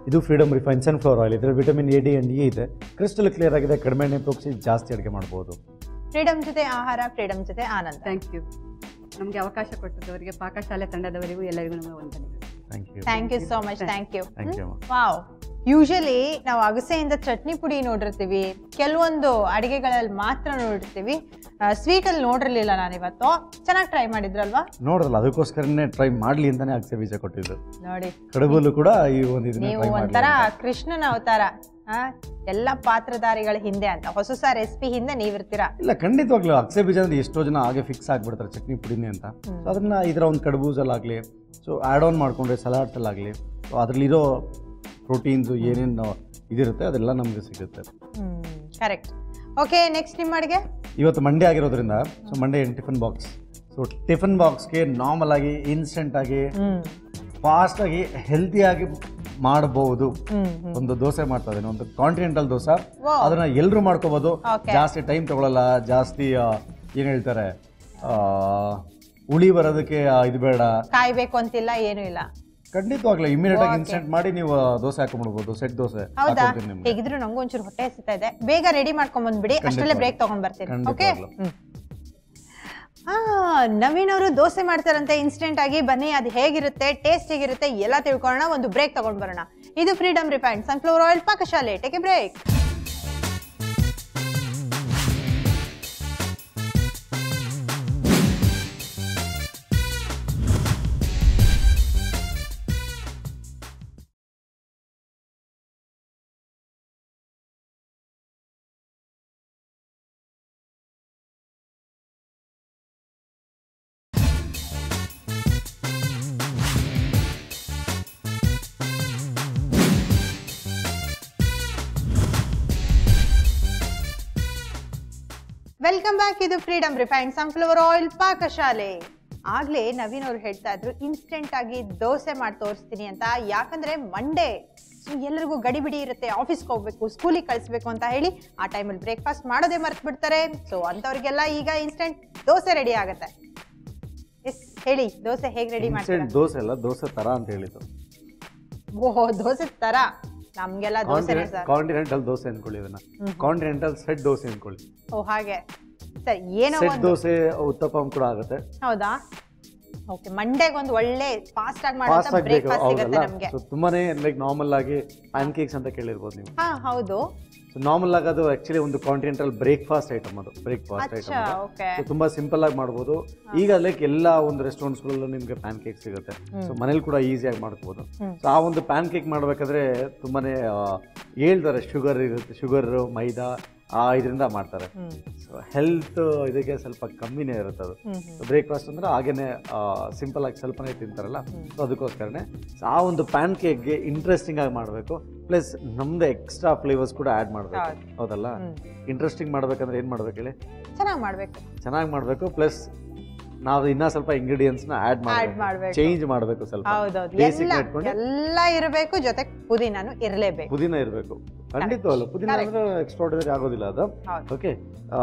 ಇದು ಫ್ರೀಡಮ್ ರಿಫೈನ್ ಸನ್ಫ್ಲವರ್ ಆಯಿಲ್. ಇದರ vitamin A, D and E ಇದೆ. ಕ್ರಿಸ್ಟಲ್ ಕ್ಲಿಯರ್ ಆಗಿದೆ. ಕಡಿಮೆ ಎಣ್ಣೆ ಉಪಯೋಗಿಸಿ ಜಾಸ್ತಿ ಅಡುಗೆ ಮಾಡಬಹುದು. ಫ್ರೀಡಮ್ ಜೊತೆ ಆಹಾರ, ಫ್ರೀಡಮ್ ಜೊತೆ ಆನಂದ. Thank you. ನಮಗೆ ಅವಕಾಶ ಕೊಟ್ಟದವರಿಗೆ, ಪಾಕಶಾಲೆ ತಂಡದವರಿಗೂ ಎಲ್ಲರಿಗೂ ನಮ್ಮ ವಂದನೆಗಳು. Thank you so much. Thank you. Wow. Usually ನಾವು ಅಗಸೆಯಿಂದ ಚಟ್ನಿ ಪುಡಿ ನೋಡಿರ್ತೀವಿ, ಕೆಲವೊಂದು ಅಡಿಗೆಗಳಲ್ಲಿ ಮಾತ್ರ ನೋಡಿರ್ತೀವಿ. ಸ್ವೀಟ್ ಅಲ್ಲಿ ನೋಡಿರ್ಲಿಲ್ಲ ನಾನು ಇವತ್ತು. ಚೆನ್ನಾಗಿ ಟ್ರೈ ಮಾಡಿದ್ರಲ್ವಾ? ನೋಡಿದ್ರಲ್ಲ, ಅದಕ್ಕೋಸ್ಕರನೇ ಟ್ರೈ ಮಾಡ್ಲಿ ಅಂತಾನೆ ಅಗಸೆ ಬೀಜ ಕೊಟ್ಟಿದ್ದು. ನೋಡಿ, ಕಡುಬುಲು ಕೂಡ ಈ ಒಂದು ಇದನ್ನ ನೀವು ಟ್ರೈ ಒಂಥರ ಕೃಷ್ಣನ ಅವತಾರ. ಎಲ್ಲ ಪಾತ್ರಧಾರಿಗಳ ಹಿಂದೆ ಅಂತ ಹೊಸ ರೆಸಿಪಿ ಹಿಂದೆ ನೀವಿರ್ತೀರಾ. ಇಲ್ಲ, ಖಂಡಿತವಾಗ್ಲೂ ಅಗಸೆ ಬೀಜ ಅಂದ್ರೆ ಎಷ್ಟೋ ಜನ ಹಾಗೆ ಫಿಕ್ಸ್ ಆಗ್ಬಿಡ್ತಾರೆ ಚಟ್ನಿ ಪುಡಿನೇ ಅಂತ. ಸೊ ಅದನ್ನ ಇದರ ಒಂದು ಕಡುಬೂಸಲ್ಲಾಗಲಿ, ಸೊ ಆ್ಯಡ್ ಆನ್ ಮಾಡ್ಕೊಂಡ್ರೆ ಸಲಾಡ್ಸಲ್ಲಾಗಲಿ, ಸೊ ಅದರಲ್ಲಿರೋ ಪ್ರೋಟೀನ್ಸು ಏನೇನು ಇದಿರುತ್ತೆ ಅದೆಲ್ಲ ನಮಗೆ ಸಿಗುತ್ತೆ. ಕರೆಕ್ಟ್. ಓಕೆ, ನೆಕ್ಸ್ಟ್ ನಿಮ್ಮ ಅಡುಗೆ ಇವತ್ತು ಮಂಡೇ ಆಗಿರೋದ್ರಿಂದ, so Monday tiffin box. So tiffin ಬಾಕ್ಸ್ಗೆ ನಾರ್ಮಲ್ ಆಗಿ, ಇನ್ಸ್ಟೆಂಟ್ ಆಗಿ, ಫಾಸ್ಟ್ ಆಗಿ, ಹೆಲ್ತಿಯಾಗಿ ಮಾಡಬಹುದು. ಒಂದು ದೋಸೆ ಮಾಡ್ತಾ ಇದ್ದೀನಿ, ಒಂದು ಕಾಂಟಿನೆಂಟಲ್ ದೋಸೆ. ಅದನ್ನ ಎಲ್ಲರೂ ಮಾಡ್ಕೋಬಹುದು. ಜಾಸ್ತಿ ಟೈಮ್ ತಗೊಳ್ಳಲ್ಲ, ಜಾಸ್ತಿ ಏನ್ ಹೇಳ್ತಾರೆ ಉಳಿ ಬರೋದಕ್ಕೆ ಇದು ಬೇಡ, ಕಾಯ್ಬೇಕು ಅಂತಿಲ್ಲ, ಏನು ಇಲ್ಲ. ಖಂಡಿತವಾಗ್ಲೂ ಇಮಿಡಿಯೇಟ್ ಆಗಿ ಇನ್ಸ್ಟೆಂಟ್ ಮಾಡಿ ನೀವು ದೋಸೆ ಹಾಕೊಂಡ್ಬಿಡ್ಬೋದು. ಸೆಟ್ ದೋಸೆ. ಹೌದಾ? ಹೇಗಿದ್ರು ನಂಗೂ ಒಂಚೂರು ಹೊಟ್ಟೆ ಹಸಿತಾ ಇದೆ. ಬೇಗ ರೆಡಿ ಮಾಡ್ಕೊಂಡ್ ಬಂದ್ಬಿಡಿ, ಅಷ್ಟರಲ್ಲೇ ಬ್ರೇಕ್ ತಗೊಂಡ್ ಬರ್ತೀನಿ. ಓಕೆ. ನವೀನ್ ಅವರು ದೋಸೆ ಮಾಡ್ತಾರಂತೆ ಇನ್ಸ್ಟೆಂಟ್ ಆಗಿ. ಬನ್ನಿ ಅದು ಹೇಗಿರುತ್ತೆ, ಟೇಸ್ಟ್ ಹೇಗಿರುತ್ತೆ ಎಲ್ಲ ತಿಳ್ಕೊಳ್ಳೋಣ. ಒಂದು ಬ್ರೇಕ್ ತಗೊಂಡ್ ಬರೋಣ. ಇದು ಫ್ರೀಡಮ್ ರಿಫೈನ್ಡ್ ಸನ್ಫ್ಲವರ್ ಆಯಿಲ್ ಪಾಕಶಾಲೆ. Take a break. Welcome back. ಇದು ಫ್ರೀಡಮ್ ರಿಫೈನ್ಡ್ ಸನ್ಫ್ಲವರ್ ಆಯಿಲ್ ಪಾಕಶಾಲೆ. ಆಗ್ಲೇ ನವೀನ್ ಅವ್ರು ಹೇಳ್ತಾ ಇದ್ರು ಇನ್ಸ್ಟೆಂಟ್ ಆಗಿ ದೋಸೆ ಮಾಡಿ ತೋರಿಸ್ತೀನಿ ಅಂತ. ಯಾಕಂದ್ರೆ ಮಂಡೇ ಎಲ್ಲರಿಗೂ ಗಡಿಬಿಡಿ ಇರುತ್ತೆ, ಆಫೀಸ್ಗೆ ಹೋಗ್ಬೇಕು, ಸ್ಕೂಲಿಗೆ ಕಳಿಸ್ಬೇಕು ಅಂತ ಹೇಳಿ ಆ ಟೈಮಲ್ಲಿ ಬ್ರೇಕ್ಫಾಸ್ಟ್ ಮಾಡೋದೇ ಮರ್ತು ಬಿಡ್ತಾರೆ. ಸೊ ಅಂತವ್ರಿಗೆಲ್ಲ ಈಗ ಇನ್ಸ್ಟೆಂಟ್ ದೋಸೆ ರೆಡಿ ಆಗುತ್ತೆ. ಎಸ್ ಹೇಳಿ, ದೋಸೆ ಹೇಗೆ ರೆಡಿ ಮಾಡ್ತಾರೆ? ದೋಸೆ ಅಲ್ಲ, ದೋಸೆ ತರ ಅಂತ ಹೇಳಿದ್ದು. ಓಹೋ, ದೋಸೆ ತರ. ನಮ್ಗೆಲ್ಲ ದೋಸೆನೇ ಸರ್. ಕಾಂಟಿನೆಂಟಲ್ ದೋಸೆ ಅನ್ಕೊಳ್ಳಿ, ಇದನ್ನ ಕಾಂಟಿನೆಂಟಲ್ ಸೆಟ್ ದೋಸೆ ಅನ್ಕೊಳ್ಳಿ. ಓ ಹಾಗೆ ಸರಿ. ಏನೋ ಸೆಟ್ ದೋಸೆ ಉತ್ತಪಂ ಕೂಡ ಆಗುತ್ತೆ. ಹೌದಾ? ಓಕೆ, ಮಂಡೇಗೆ ಒಂದು ಒಳ್ಳೆ ಫಾಸ್ಟ್ ಆಗಿ ಮಾಡುವಂತ ಬ್ರೇಕ್ಫಾಸ್ಟ್ ಸಿಗುತ್ತೆ ನಮಗೆ. ಸೊ ತುಂಬಾನೇ ಲೈಕ್ ನಾರ್ಮಲ್ ಆಗಿ ಪ್ಯಾನ್ ಕೇಕ್ಸ್ ಅಂತ ಕೇಳಿರ್ಬೋದು ನೀವು. ಹಾ ಹೌದು. ಸೊ ನಾರ್ಮಲ್ ಆಗಿ ಅದು ಆಕ್ಚುಲಿ ಒಂದು ಕಾಂಟಿನೆಂಟಲ್ ಬ್ರೇಕ್ಫಾಸ್ಟ್ ಐಟಮ್. ಅದು ಬ್ರೇಕ್ಫಾಸ್ಟ್ ಐಟಮ್ ಓಕೆ. ತುಂಬಾ ಸಿಂಪಲ್ ಆಗಿ ಮಾಡ್ಬೋದು. ಈಗ ಲೈಕ್ ಎಲ್ಲ ಒಂದು ರೆಸ್ಟೋರೆಂಟ್ಸ್ ಗಳಲ್ಲೂ ನಿಮ್ಗೆ ಪ್ಯಾನ್ ಕೇಕ್ ಸಿಗುತ್ತೆ. ಸೊ ಮನೇಲಿ ಕೂಡ ಈಸಿಯಾಗಿ ಮಾಡ್ಕೋಬಹುದು. ಸೊ ಆ ಒಂದು ಪ್ಯಾನ್ ಕೇಕ್ ಮಾಡ್ಬೇಕಾದ್ರೆ ತುಂಬಾನೇ ಹೇಳ್ತಾರೆ ಶುಗರ್ ಇರುತ್ತೆ, ಶುಗರ್ ಮೈದಾ ಇದರಿಂದ ಮಾಡ್ತಾರೆ. ಸೊ ಹೆಲ್ತ್ ಇದಕ್ಕೆ ಸ್ವಲ್ಪ ಕಮ್ಮಿನೇ ಇರುತ್ತೆ ಅದು. ಬ್ರೇಕ್ಫಾಸ್ಟ್ ಅಂದ್ರೆ ಹಾಗೇನೆ ಸಿಂಪಲ್ ಆಗಿ ಸ್ವಲ್ಪನೇ ತಿಂತಾರಲ್ಲ, ಸೊ ಅದಕ್ಕೋಸ್ಕರನೇ ಆ ಒಂದು ಪ್ಯಾನ್ ಕೇಕ್ಗೆ ಇಂಟ್ರೆಸ್ಟಿಂಗ್ ಆಗಿ ಮಾಡಬೇಕು. ಪ್ಲಸ್ ನಮ್ದು ಎಕ್ಸ್ಟ್ರಾ ಫ್ಲೇವರ್ಸ್ ಕೂಡ ಆ್ಯಡ್ ಮಾಡಬೇಕು. ಹೌದಲ್ಲ? ಇಂಟ್ರೆಸ್ಟಿಂಗ್ ಮಾಡ್ಬೇಕಂದ್ರೆ ಏನ್ ಮಾಡ್ಬೇಕು ಹೇಳಿ? ಚೆನ್ನಾಗಿ ಮಾಡಬೇಕು. ಪ್ಲಸ್ ನಾವು ಇನ್ನ ಸ್ವಲ್ಪ ಇಂಗ್ರೀಡಿಯೆಂಟ್ಸ್ ನ ಆಡ್ ಮಾಡಬೇಕು, ಚೇಂಜ್ ಮಾಡಬೇಕು. ಸ್ವಲ್ಪ ಬೇಸಿಕ್ ಇಟ್ಕೊಂಡು ಎಲ್ಲ ಇರಬೇಕು, ಜೊತೆ ಪುದೀನಾನು ಇರಲೇಬೇಕು. ಪುದೀನ ಇರಬೇಕು ಖಂಡಿತವಲ್ಲ. ಪುದೀನ ಅಂದ್ರೆ ಎಕ್ಸ್ಟ್ರಾರ್ಡಿನರಿ ಆಗೋದಿಲ್ಲ ಅದು. ಓಕೆ,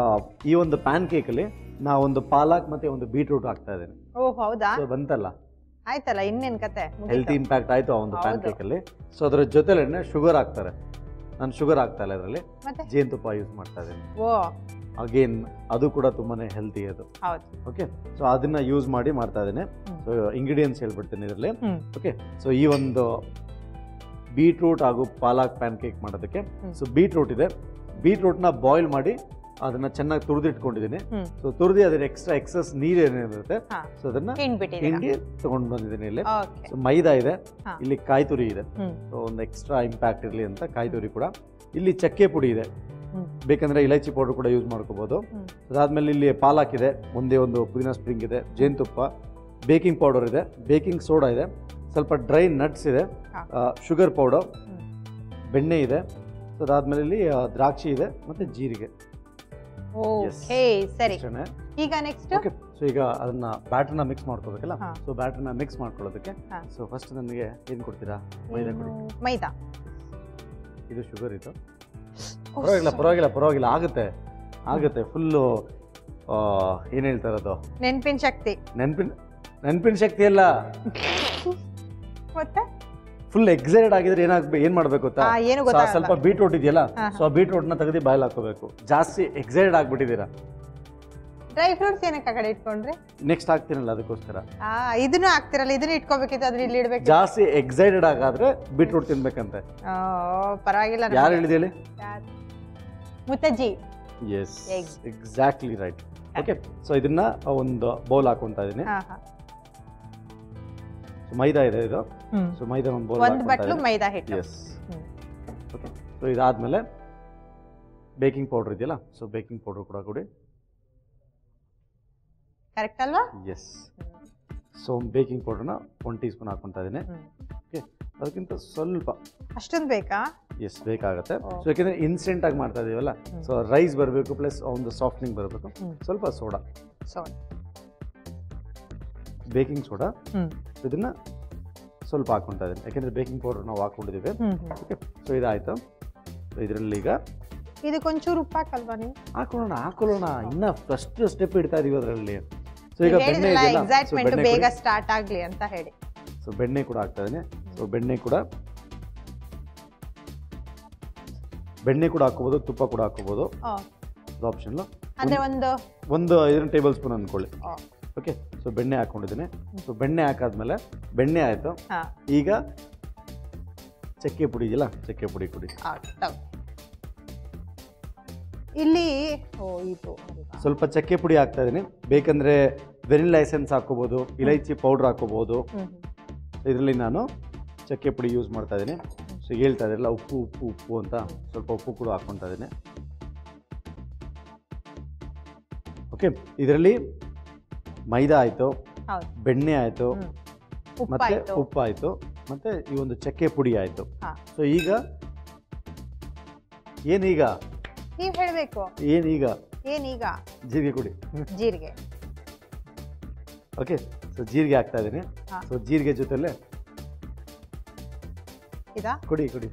ಈ ಒಂದು ಪ್ಯಾನ್ ಕೇಕ್ ಅಲ್ಲಿ ನಾ ಒಂದು ಪಾಲಕ್ ಮತ್ತೆ ಒಂದು ಬೀಟ್ರೂಟ್ ಹಾಕ್ತಾ ಇದ್ದೇನೆ. ಓ ಹೌದಾ? ಸೊ ಬಂತಲ್ಲ, ಆಯ್ತಲ್ಲ, ಇನ್ನೇನ್ ಕತೆ. ಹೆಲ್ತ್ ಇಂಪ್ಯಾಕ್ಟ್ ಆಯ್ತು ಆ ಒಂದು ಪ್ಯಾನ್ ಕೇಕ್ ಅಲ್ಲಿ. ಸೊ ಅದ್ರ ಜೊತೆಲೇನೆ ಶುಗರ್ ಹಾಕ್ತಾರೆ. ನಾನು ಶುಗರ್ ಹಾಕ್ತಾ ಇಲ್ಲ ಇದರಲ್ಲಿ, ಜೇನುತುಪ್ಪ ಯೂಸ್ ಮಾಡ್ತಾ ಇದ್ದೀನಿ. ಓ ಅಗೇನ್ ಅದು ಕೂಡ ತುಂಬಾನೇ ಹೆಲ್ತಿ ಅದು. ಓಕೆ, ಸೊ ಅದನ್ನ ಯೂಸ್ ಮಾಡಿ ಮಾಡ್ತಾ ಇದ್ದೇನೆ. ಸೊ ಇಂಗ್ರೀಡಿಯೆಂಟ್ಸ್ ಹೇಳ್ಬಿಡ್ತೀನಿ ಇದರಲ್ಲಿ. ಓಕೆ, ಸೊ ಈ ಒಂದು ಬೀಟ್ರೂಟ್ ಹಾಗೂ ಪಾಲಕ್ ಪ್ಯಾನ್ ಕೇಕ್ ಮಾಡೋದಕ್ಕೆ ಸೊ ಬೀಟ್ರೂಟ್ ಇದೆ. ಬೀಟ್ರೂಟ್ನ ಬಾಯ್ಲ್ ಮಾಡಿ ಅದನ್ನ ಚೆನ್ನಾಗಿ ತುರಿದಿಟ್ಕೊಂಡಿದ್ದೀನಿ. ಸೊ ತುರಿದಿ ಅದ್ರ ಎಕ್ಸಸ್ ನೀರು ಏನಿರುತ್ತೆ ಸೊ ಅದನ್ನ ಹಿಂಡಿ ತಗೊಂಡು ಬಂದಿದ್ದೀನಿ ಇಲ್ಲಿ. ಸೊ ಮೈದಾ ಇದೆ, ಇಲ್ಲಿ ಕಾಯಿ ತುರಿ ಇದೆ. ಸೊ ಒಂದು ಎಕ್ಸ್ಟ್ರಾ ಇಂಪ್ಯಾಕ್ಟ್ ಇರಲಿ ಅಂತ ಕಾಯಿ ತುರಿ ಕೂಡ. ಇಲ್ಲಿ ಚಕ್ಕೆ ಪುಡಿ ಇದೆ, ಬೇಕಂದ್ರೆ ಇಲೈಚಿ ಪೌಡರ್ ಕೂಡ ಯೂಸ್ ಮಾಡ್ಕೋಬಹುದು. ಅದಾದ್ಮೇಲೆ ಇಲ್ಲಿ ಪಾಲಕ್ ಇದೆ, ಒಂದೇ ಒಂದು ಪುದೀನ ಸ್ಪ್ರಿಂಗ್ ಇದೆ, ಜೇನುತುಪ್ಪ, ಬೇಕಿಂಗ್ ಪೌಡರ್ ಇದೆ, ಬೇಕಿಂಗ್ ಸೋಡಾ ಇದೆ, ಸ್ವಲ್ಪ ಡ್ರೈ ನಟ್ಸ್ ಇದೆ, ಶುಗರ್ ಪೌಡರ್, ಬೆಣ್ಣೆ ಇದೆ. ಸೊ ಅದಾದ್ಮೇಲೆ ಇಲ್ಲಿ ದ್ರಾಕ್ಷಿ ಇದೆ ಮತ್ತೆ ಜೀರಿಗೆ. ಸರಿ, ಈಗ ನೆಕ್ಸ್ಟ್ ಸೊ ಈಗ ಅದನ್ನ ಬ್ಯಾಟರ್ನ ಮಿಕ್ಸ್ ಮಾಡ್ಕೋಬೇಕಲ್ಲ. ಸೊ ಬ್ಯಾಟರ್ನ ಮಿಕ್ಸ್ ಮಾಡ್ಕೊಳ್ಳೋದಕ್ಕೆ ಸೊ ಫಸ್ಟ್ ನನಗೆ ಏನ್ ಕೊಡ್ತೀರಾ? ಮೈದಾ ಕೊಡಿ. ಮೈದಾ, ಇದು ಶುಗರ್ ಇದು. ಪರವಾಗಿಲ್ಲ ಆಗುತ್ತೆ ಫುಲ್ಲು. ಏನ್ ಹೇಳ್ತಾರೆ ಅದು? ನೆನಪಿನ ಶಕ್ತಿ. ನೆನಪಿನ ಶಕ್ತಿ ಅಲ್ಲ, ಫುಲ್ ಎಕ್ಸೈಟೆಡ್ ಆಗಿದ್ರೆ ಏನ್ ಮಾಡ್ಬೇಕು ಗೊತ್ತಾ? ಸ್ವಲ್ಪ ಬೀಟ್ರೂಟ್ ಇದೆಯಲ್ಲ, ಸೊ ಬೀಟ್ರೂಟ್ ನ ತೆಗೆದು ಬಾಯ್ಲ್ ಹಾಕೋಬೇಕು. ಜಾಸ್ತಿ ಎಕ್ಸೈಟೆಡ್ ಆಗ್ಬಿಟ್ಟಿದ್ದೀರಾ. ಡ್ರೈ ಫ್ರೂಟ್ಸ್ ಏನಕ್ಕೆ ಆ ಕಡೆ ಇಟ್ಕೊಂಡ್ರಿ? ನೆಕ್ಸ್ಟ್ ಹಾಕ್ತೀನಲ್ಲ ಅದಕ್ಕೋಸ್ಕರ. ಇದನ್ನು ಹಾಕ್ತಿರಲ್ಲ, ಇದನ್ನ ಇಟ್ಕೋಬೇಕಿತ್ತು, ಅದ್ರ ಇಲ್ಲಿ ಇಡ್ಬೇಕು. ಜಾಸ್ತಿ ಎಕ್ಸೈಟೆಡ್ ಆಗಾದ್ರೆ ಬೀಟ್ರೂಟ್ ತಿನ್ಬೇಕಂತೆ. ಪರವಾಗಿಲ್ಲ. ಯಾರು ಹೇಳಿದ ಹೇಳಿ? ಮುತ್ತಜ್ಜಿ. Yes, exactly right. Okay, so ಇದನ್ನ ಒಂದು ಬೌಲ್ ಹಾಕೊಂತಾ ಇದೀನಿ. ಮೈದಾ ಇದೆ ಇದು. ಸೊ ಮೈದಾ ಒಂದು ಬೌಲ್ ಒಂದು ಬಟ್ಲು ಮೈದಾ ಹಿಟ್ಟು. ಎಸ್. ಓಕೆ, ಸೊ ಇದಾದ್ಮೇಲೆ ಬೇಕಿಂಗ್ ಪೌಡರ್ ಇದೆಯಲ್ಲ, ಸೊ ಬೇಕಿಂಗ್ ಪೌಡರ್ ಕೂಡ ಕೊಡಿ. ಕರೆಕ್ಟ್ ಅಲ್ವಾ? ಎಸ್. ಸೊ ಬೇಕಿಂಗ್ ಪೌಡರ್ನ 1 ಟೀ ಸ್ಪೂನ್ ಹಾಕೊಂತಾ ಇದೀನಿ. ಓಕೆ, ಅದಕ್ಕಿಂತ ಸ್ವಲ್ಪ. ಅಷ್ಟೊಂದು ಬೇಕಾ? ಎಸ್, ಬೇಕಾಗುತ್ತೆ. ಸೊ ಯಾಕೆಂದ್ರೆ ಇನ್ಸ್ಟೆಂಟ್ ಆಗಿ ಮಾಡ್ತಾ ಇದೀವಲ್ಲ, ಸೊ ರೈಸ್ ಬರಬೇಕು ಪ್ಲಸ್ ಒಂದು ಸಾಫ್ಟ್ನಿಂಗ್ ಬರಬೇಕು. ಸ್ವಲ್ಪ ಸೋಡಾ, ಬೇಕಿಂಗ್ ಸೋಡಾ, ಇದನ್ನ ಸ್ವಲ್ಪ ಹಾಕೊಂತಾ ಇದೀನಿ. ಯಾಕೆಂದ್ರೆ ಬೇಕಿಂಗ್ ಪೌಡರ್ ನಾವು ಹಾಕೊಂಡಿದ್ದೀವಿ. ಓಕೆ, ಸೊ ಇದಾಯ್ತು. ಇದರಲ್ಲಿ ಈಗ ಇದಕ್ಕೊಂಚೂರು ಉಪ್ಪು ಹಾಕಲ್ವಾ ನೀವು? ಹಾಕೊಳ್ಳೋಣ. ಇನ್ನ ಫಸ್ಟ್ ಸ್ಟೆಪ್ ಇಡ್ತಾ ಇದೀವಿ ಅದರಲ್ಲಿ. ಸೊ ಈಗ ಬೆಣ್ಣೆ ಎಕ್ಸೈಟ್ಮೆಂಟ್ ಬೇಗ ಸ್ಟಾರ್ಟ್ ಆಗ್ಲಿ ಅಂತ ಹೇಳಿ. ಸೊ ಬೆಣ್ಣೆ ಕೂಡ ಹಾಕ್ತಾ ಇದೀನಿ. ಸೊ ಬೆಣ್ಣೆ ಕೂಡ ಹಾಕೋಬಹುದು, ತುಪ್ಪ ಕೂಡ ಹಾಕೋಬಹುದು, ಆಪ್ಷನ್. ಅಂದ್ರೆ ಒಂದು 5 ಟೇಬಲ್ ಸ್ಪೂನ್ ಅಂದ್ಕೊಳ್ಳಿ. ಓಕೆ, ಸೊ ಬೆಣ್ಣೆ ಹಾಕೊಂಡಿದ್ದೀನಿ. ಸೊ ಬೆಣ್ಣೆ ಹಾಕಾದ್ಮೇಲೆ ಬೆಣ್ಣೆ ಆಯಿತು. ಈಗ ಚಕ್ಕೆ ಪುಡಿ ಇದೆಯಲ್ಲ, ಚಕ್ಕೆ ಪುಡಿ ಕೊಡಿ. ಇಲ್ಲಿ ಸ್ವಲ್ಪ ಚಕ್ಕೆ ಪುಡಿ ಹಾಕ್ತಾ ಇದ್ದೀನಿ. ಬೇಕಂದ್ರೆ ವೆನಿಲಾ ಎಸೆನ್ಸ್ ಹಾಕೋಬಹುದು, ಇಲೈಚಿ ಪೌಡರ್ ಹಾಕೋಬಹುದು. ಇದರಲ್ಲಿ ನಾನು ಚಕ್ಕೆ ಪುಡಿ ಯೂಸ್ ಮಾಡ್ತಾ ಇದ್ದೀನಿ. ಸೊ ಹೇಳ್ತಾ ಇದ್ರಲ್ಲ ಉಪ್ಪು ಉಪ್ಪು ಉಪ್ಪು ಅಂತ, ಸ್ವಲ್ಪ ಉಪ್ಪು ಕೂಡ ಹಾಕ್ಕೊತಾ ಇದ್ದೀನಿ. ಓಕೆ, ಇದರಲ್ಲಿ ಮೈದಾ ಆಯಿತು, ಬೆಣ್ಣೆ ಆಯಿತು, ಮತ್ತೆ ಉಪ್ಪು ಆಯಿತು, ಮತ್ತೆ ಈ ಒಂದು ಚಕ್ಕೆ ಪುಡಿ ಆಯಿತು. ಸೊ ಈಗ ಏನೀಗ ನೀವು ಹೇಳಬೇಕು. ಏನೀಗ ಜೀರಿಗೆ ಕುಡಿ. ಜೀರಿಗೆ. ಓಕೆ, ಸೊ ಜೀರಿಗೆ ಹಾಕ್ತಾ ಇದ್ದೀನಿ. ಸೊ ಜೀರಿಗೆ ಜೊತೆಲೆ ಕುಡಿ ಕುಡಿ.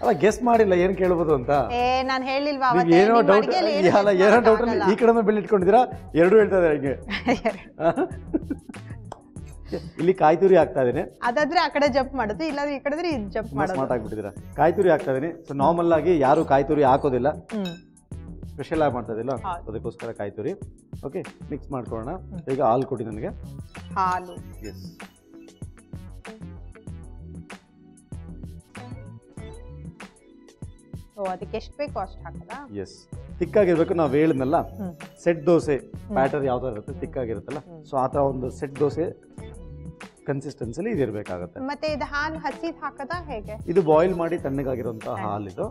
ಅಲ್ಲ, ಗೆಸ್ ಮಾಡಿಲ್ಲ ಏನ್ ಕೇಳ್ಬೋದು ಅಂತ. ನಾನು ಹೇಳಿಲ್ವಾ ಏನೋ ಡೌಟ್ ಏನೋ ಡೌಟ್ ಅಲ್ಲಿ ಈ ಕಡೆ ಬೆಳ್ಳಿ ಇಟ್ಕೊಂಡಿದ್ದೀರಾ, ಎರಡು ಹೇಳ್ತಾ ಇದ್ದಾರೆ ಹಿಂಗೆ. ಇಲ್ಲಿ ಕಾಯಿ ತುರಿ ಹಾಕ್ತಾ ಇದೀನಿ. ಅದಾದ್ರೆ ಆ ಕಡೆ ಜಂಪ್ ಮಾಡೋದು, ಇಲ್ಲಾಂದ್ರೆ ಈ ಕಡೆ ಜಂಪ್ ಮಾಡೋದು. ಸ್ಮಾರ್ಟ್ ಆಗ್ಬಿಟ್ಟಿದ್ದೀರಾ. ಕಾಯಿ ತುರಿ ಹಾಕ್ತಾ ಇದೀನಿ. ಸೊ ನಾರ್ಮಲ್ ಆಗಿ ಯಾರು ಕಾಯಿ ತುರಿ ಹಾಕೋದಿಲ್ಲ, ಸ್ಪೆಷಲ್ ಆಗಿ ಮಾಡ್ತಾ ಇದಿಲ್ಲ, ಅದಕ್ಕೋಸ್ಕರ ಕಾಯಿ ತುರಿ. ಓಕೆ, ಮಿಕ್ಸ್ ಮಾಡ್ಕೊಳ್ಳೋಣ. ಈಗ ಹಾಲು ಕೊಡಿ ನನಗೆ. ಹಾಲು. ಎಸ್. ಅದಕ್ಕೆ ಎಷ್ಟು ಬೇಕು ಅಷ್ಟು ಹಾಕದಾ? ಎಸ್, ತಿಕ್ಕಾಗಿರ್ಬೇಕು. ನಾವು ಹೇಳಿದ್ನಲ್ಲ, ಸೆಟ್ ದೋಸೆ ಬ್ಯಾಟರ್ ಯಾವ್ದಾರು ಇರುತ್ತೆ ತಿಕ್ಕಾಗಿರುತ್ತಲ್ಲ, ಸೊ ಆ ಥರ ಒಂದು ಸೆಟ್ ದೋಸೆ ಕನ್ಸಿಸ್ಟೆನ್ಸಿಲಿ ಇದು ಇರಬೇಕಾಗುತ್ತೆ. ಮತ್ತೆ ಇದು ಹಾಲು ಹಸಿದು ಹಾಕದಾ ಹೇಗೆ? ಇದು ಬಾಯ್ಲ್ ಮಾಡಿ ತಣ್ಣಗಾಗಿರುವಂತಹ ಹಾಲು ಇದು.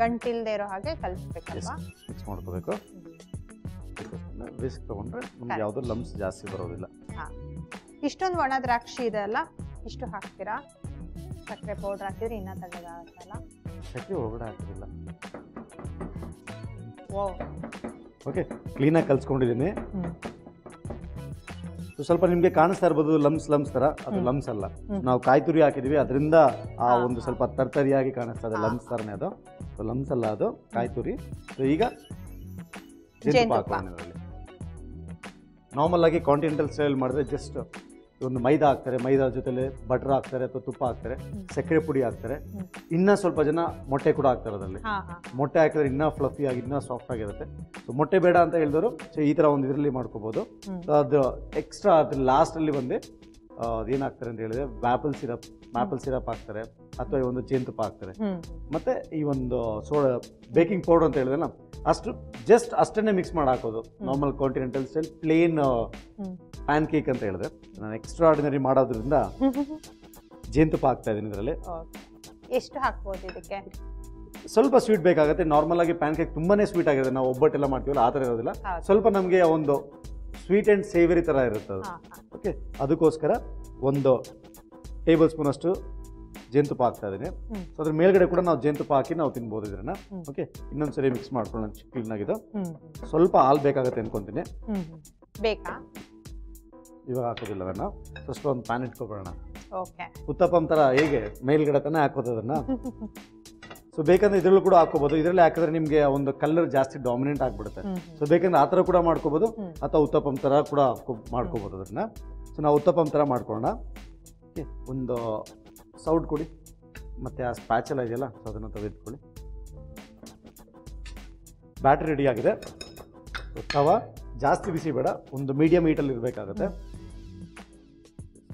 ಗಂಟಿಲ್ದೇ ಇರೋ ಹಾಗೆ ಕಲಿಸ್ಬೇಕಲ್ವಾ? ಮಿಕ್ಸ್ ಮಾಡ್ಕೋಬೇಕು. ವಿಸ್ಕ್ ತಗೊಂಡ್ರೆ ನಮ್ಗೆ ಯಾವ್ದು ಲಂಪ್ಸ್ ಜಾಸ್ತಿ ಬರೋದಿಲ್ಲ. ಇಷ್ಟೊಂದು ಒಣ ದ್ರಾಕ್ಷಿ ಇದೆ ಅಲ್ಲ, ಇಷ್ಟು ಹಾಕ್ತೀರಾ? ಸಕ್ಕರೆ ಪೌಡರ್ ಹಾಕಿದ್ರೆ ಇನ್ನೂ ತಣ್ಣಗಾಗುತ್ತಲ್ಲ? ಸಕ್ಕರೆ ಒಳಗಡೆ ಹಾಕೋದಿಲ್ಲ. ಓ, ಓಕೆ, ಕ್ಲೀನಾಗಿ ಕಲ್ಸ್ಕೊಂಡಿದ್ದೀನಿ. ಸ್ವಲ್ಪ ನಿಮ್ಗೆ ಕಾಣಿಸ್ತಾ ಇರ್ಬೋದು ಲಮ್ಸ್ ತರ, ಅದು ಲಮ್ಸ್ ಅಲ್ಲ. ನಾವು ಕಾಯಿ ತುರಿ ಹಾಕಿದೀವಿ, ಅದರಿಂದ ಆ ಒಂದು ಸ್ವಲ್ಪ ತರ್ತರಿಯಾಗಿ ಕಾಣಿಸ್ತಾ ಇದೆ, ಲಮ್ಸ್ ತರನೇ ಅದು. ಲಮ್ಸ್ ಅಲ್ಲ, ಅದು ಕಾಯಿ ತುರಿ. ಸೊ ಈಗ ಜೇನುತುಪ್ಪ ಹಾಕೋಣ. ನಾರ್ಮಲ್ ಆಗಿ ಕಾಂಟಿನೆಂಟಲ್ ಸ್ಟೈಲ್ ಮಾಡಿದ್ರೆ ಜಸ್ಟ್ ಒಂದು ಮೈದಾ ಹಾಕ್ತಾರೆ, ಮೈದಾ ಜೊತೆಲೆ ಬಟರ್ ಹಾಕ್ತಾರೆ ಅಥವಾ ತುಪ್ಪ ಹಾಕ್ತಾರೆ, ಸಕ್ಕರೆ ಪುಡಿ ಹಾಕ್ತಾರೆ. ಇನ್ನೂ ಸ್ವಲ್ಪ ಜನ ಮೊಟ್ಟೆ ಕೂಡ ಹಾಕ್ತಾರೆ ಅದರಲ್ಲಿ. ಮೊಟ್ಟೆ ಹಾಕಿದ್ರೆ ಇನ್ನೂ ಫ್ಲಫಿ ಆಗಿ ಇನ್ನೂ ಸಾಫ್ಟ್ ಆಗಿರುತ್ತೆ. ಸೊ ಮೊಟ್ಟೆ ಬೇಡ ಅಂತ ಹೇಳಿದವರು ಸೊ ಈ ಥರ ಒಂದು ಇದರಲ್ಲಿ ಮಾಡ್ಕೋಬೋದು. ಸೊ ಅದು ಎಕ್ಸ್ಟ್ರಾ ಅದ್ರ ಲಾಸ್ಟಲ್ಲಿ ಬಂದು ಅದೇನು ಹಾಕ್ತಾರೆ ಅಂತ ಹೇಳಿದ್ರೆ ಮ್ಯಾಪಲ್ ಸಿರಪ್ ಹಾಕ್ತಾರೆ, ಅಥವಾ ಈ ಒಂದು ಜೇನುತುಪ್ಪ ಹಾಕ್ತಾರೆ. ಮತ್ತೆ ಈ ಒಂದು ಸೋಡಾ ಬೇಕಿಂಗ್ ಪೌಡರ್ ಅಂತ ಹೇಳಿದ್ರೆ ಅಷ್ಟು ಜಸ್ಟ್ ಅಷ್ಟನ್ನೇ ಮಿಕ್ಸ್ ಮಾಡಿ ಹಾಕೋದು. Normal continental style plain pancake ಅಂತ ಹೇಳಿದ್ರೆ ನಾನು ಎಕ್ಸ್ಟ್ರಾ ಆರ್ಡಿನರಿ ಮಾಡೋದ್ರಿಂದ ಜೇನುತುಪ್ಪ ಹಾಕ್ತಾ ಇದ್ದೀನಿ ಇದರಲ್ಲಿ. ಎಷ್ಟು ಹಾಕ್ಬೋದು ಇದಕ್ಕೆ? ಸ್ವಲ್ಪ ಸ್ವೀಟ್ ಬೇಕಾಗುತ್ತೆ. ನಾರ್ಮಲ್ ಆಗಿ ಪ್ಯಾನ್ ಕೇಕ್ ತುಂಬಾನೇ ಸ್ವೀಟ್ ಆಗಿರುತ್ತೆ, ನಾವು ಒಬ್ಬಟ್ಟೆಲ್ಲ ಮಾಡ್ತೀವಲ್ಲ ಆ ಥರ ಇರೋದಿಲ್ಲ. ಸ್ವಲ್ಪ ನಮಗೆ ಒಂದು ಸ್ವೀಟ್ ಆ್ಯಂಡ್ ಸೇವರಿ ಥರ ಇರುತ್ತೆ ಅದು. ಓಕೆ, ಅದಕ್ಕೋಸ್ಕರ 1 ಟೇಬಲ್ ಸ್ಪೂನ್ ಅಷ್ಟು ಜೇನುತುಪ್ಪ ಹಾಕ್ತಾ ಇದ್ದೀನಿ. ಸೊ ಅದ್ರ ಮೇಲ್ಗಡೆ ಕೂಡ ನಾವು ಜೇನುತುಪ್ಪ ಹಾಕಿ ನಾವು ತಿನ್ಬೋದು ಇದನ್ನ. ಓಕೆ, ಇನ್ನೊಂದ್ಸರಿ ಮಿಕ್ಸ್ ಮಾಡ್ಕೊಳ್ಳೋಣ ಕ್ಲೀನ್ ಆಗಿದ್ದು. ಸ್ವಲ್ಪ ಹಾಲು ಬೇಕಾಗುತ್ತೆ ಅನ್ಕೊಂತೀನಿ. ಬೇಕಾ? ಇವಾಗ ಹಾಕೋದಿಲ್ಲ ಅದನ್ನ. ಫಸ್ಟ್ ಒಂದು ಪ್ಯಾನ್ ಇಟ್ಕೊಬೇಡ. ಓಕೆ, ಉತ್ತಪ್ಪಂ ಥರ ಹೇಗೆ ಮೇಲ್ಗಡೆ ತಾನೇ ಹಾಕೋದು ಅದನ್ನ. ಸೊ ಬೇಕಂದ್ರೆ ಇದರಲ್ಲೂ ಕೂಡ ಹಾಕೋಬಹುದು. ಇದರಲ್ಲಿ ಹಾಕಿದ್ರೆ ನಿಮಗೆ ಒಂದು ಕಲರ್ ಜಾಸ್ತಿ ಡಾಮಿನೆಂಟ್ ಆಗಿಬಿಡುತ್ತೆ. ಸೊ ಬೇಕಂದ್ರೆ ಆ ಥರ ಕೂಡ ಮಾಡ್ಕೋಬಹುದು, ಅಥವಾ ಉತ್ತಪ್ಪಂ ಥರ ಕೂಡ ಮಾಡ್ಕೋಬಹುದು ಅದನ್ನ. ಸೊ ನಾವು ಉತ್ತಪ್ಪಂ ಥರ ಮಾಡ್ಕೊಳ್ಳೋಣ. ಓಕೆ, ಒಂದು ಸೌಟ್ ಕೊಡಿ, ಮತ್ತು ಆ ಸ್ಪ್ಯಾಚೆಲ್ಲ ಇದೆಯಲ್ಲ ಸೊ ಅದನ್ನು ತೆಗೆದುಕೊಳ್ಳಿ. ಬ್ಯಾಟ್ರಿ ರೆಡಿ ಆಗಿದೆ. ತವ ಜಾಸ್ತಿ ಬಿಸಿ ಬೇಡ, ಒಂದು ಮೀಡಿಯಮ್ ಹೀಟಲ್ಲಿ ಇರಬೇಕಾಗುತ್ತೆ.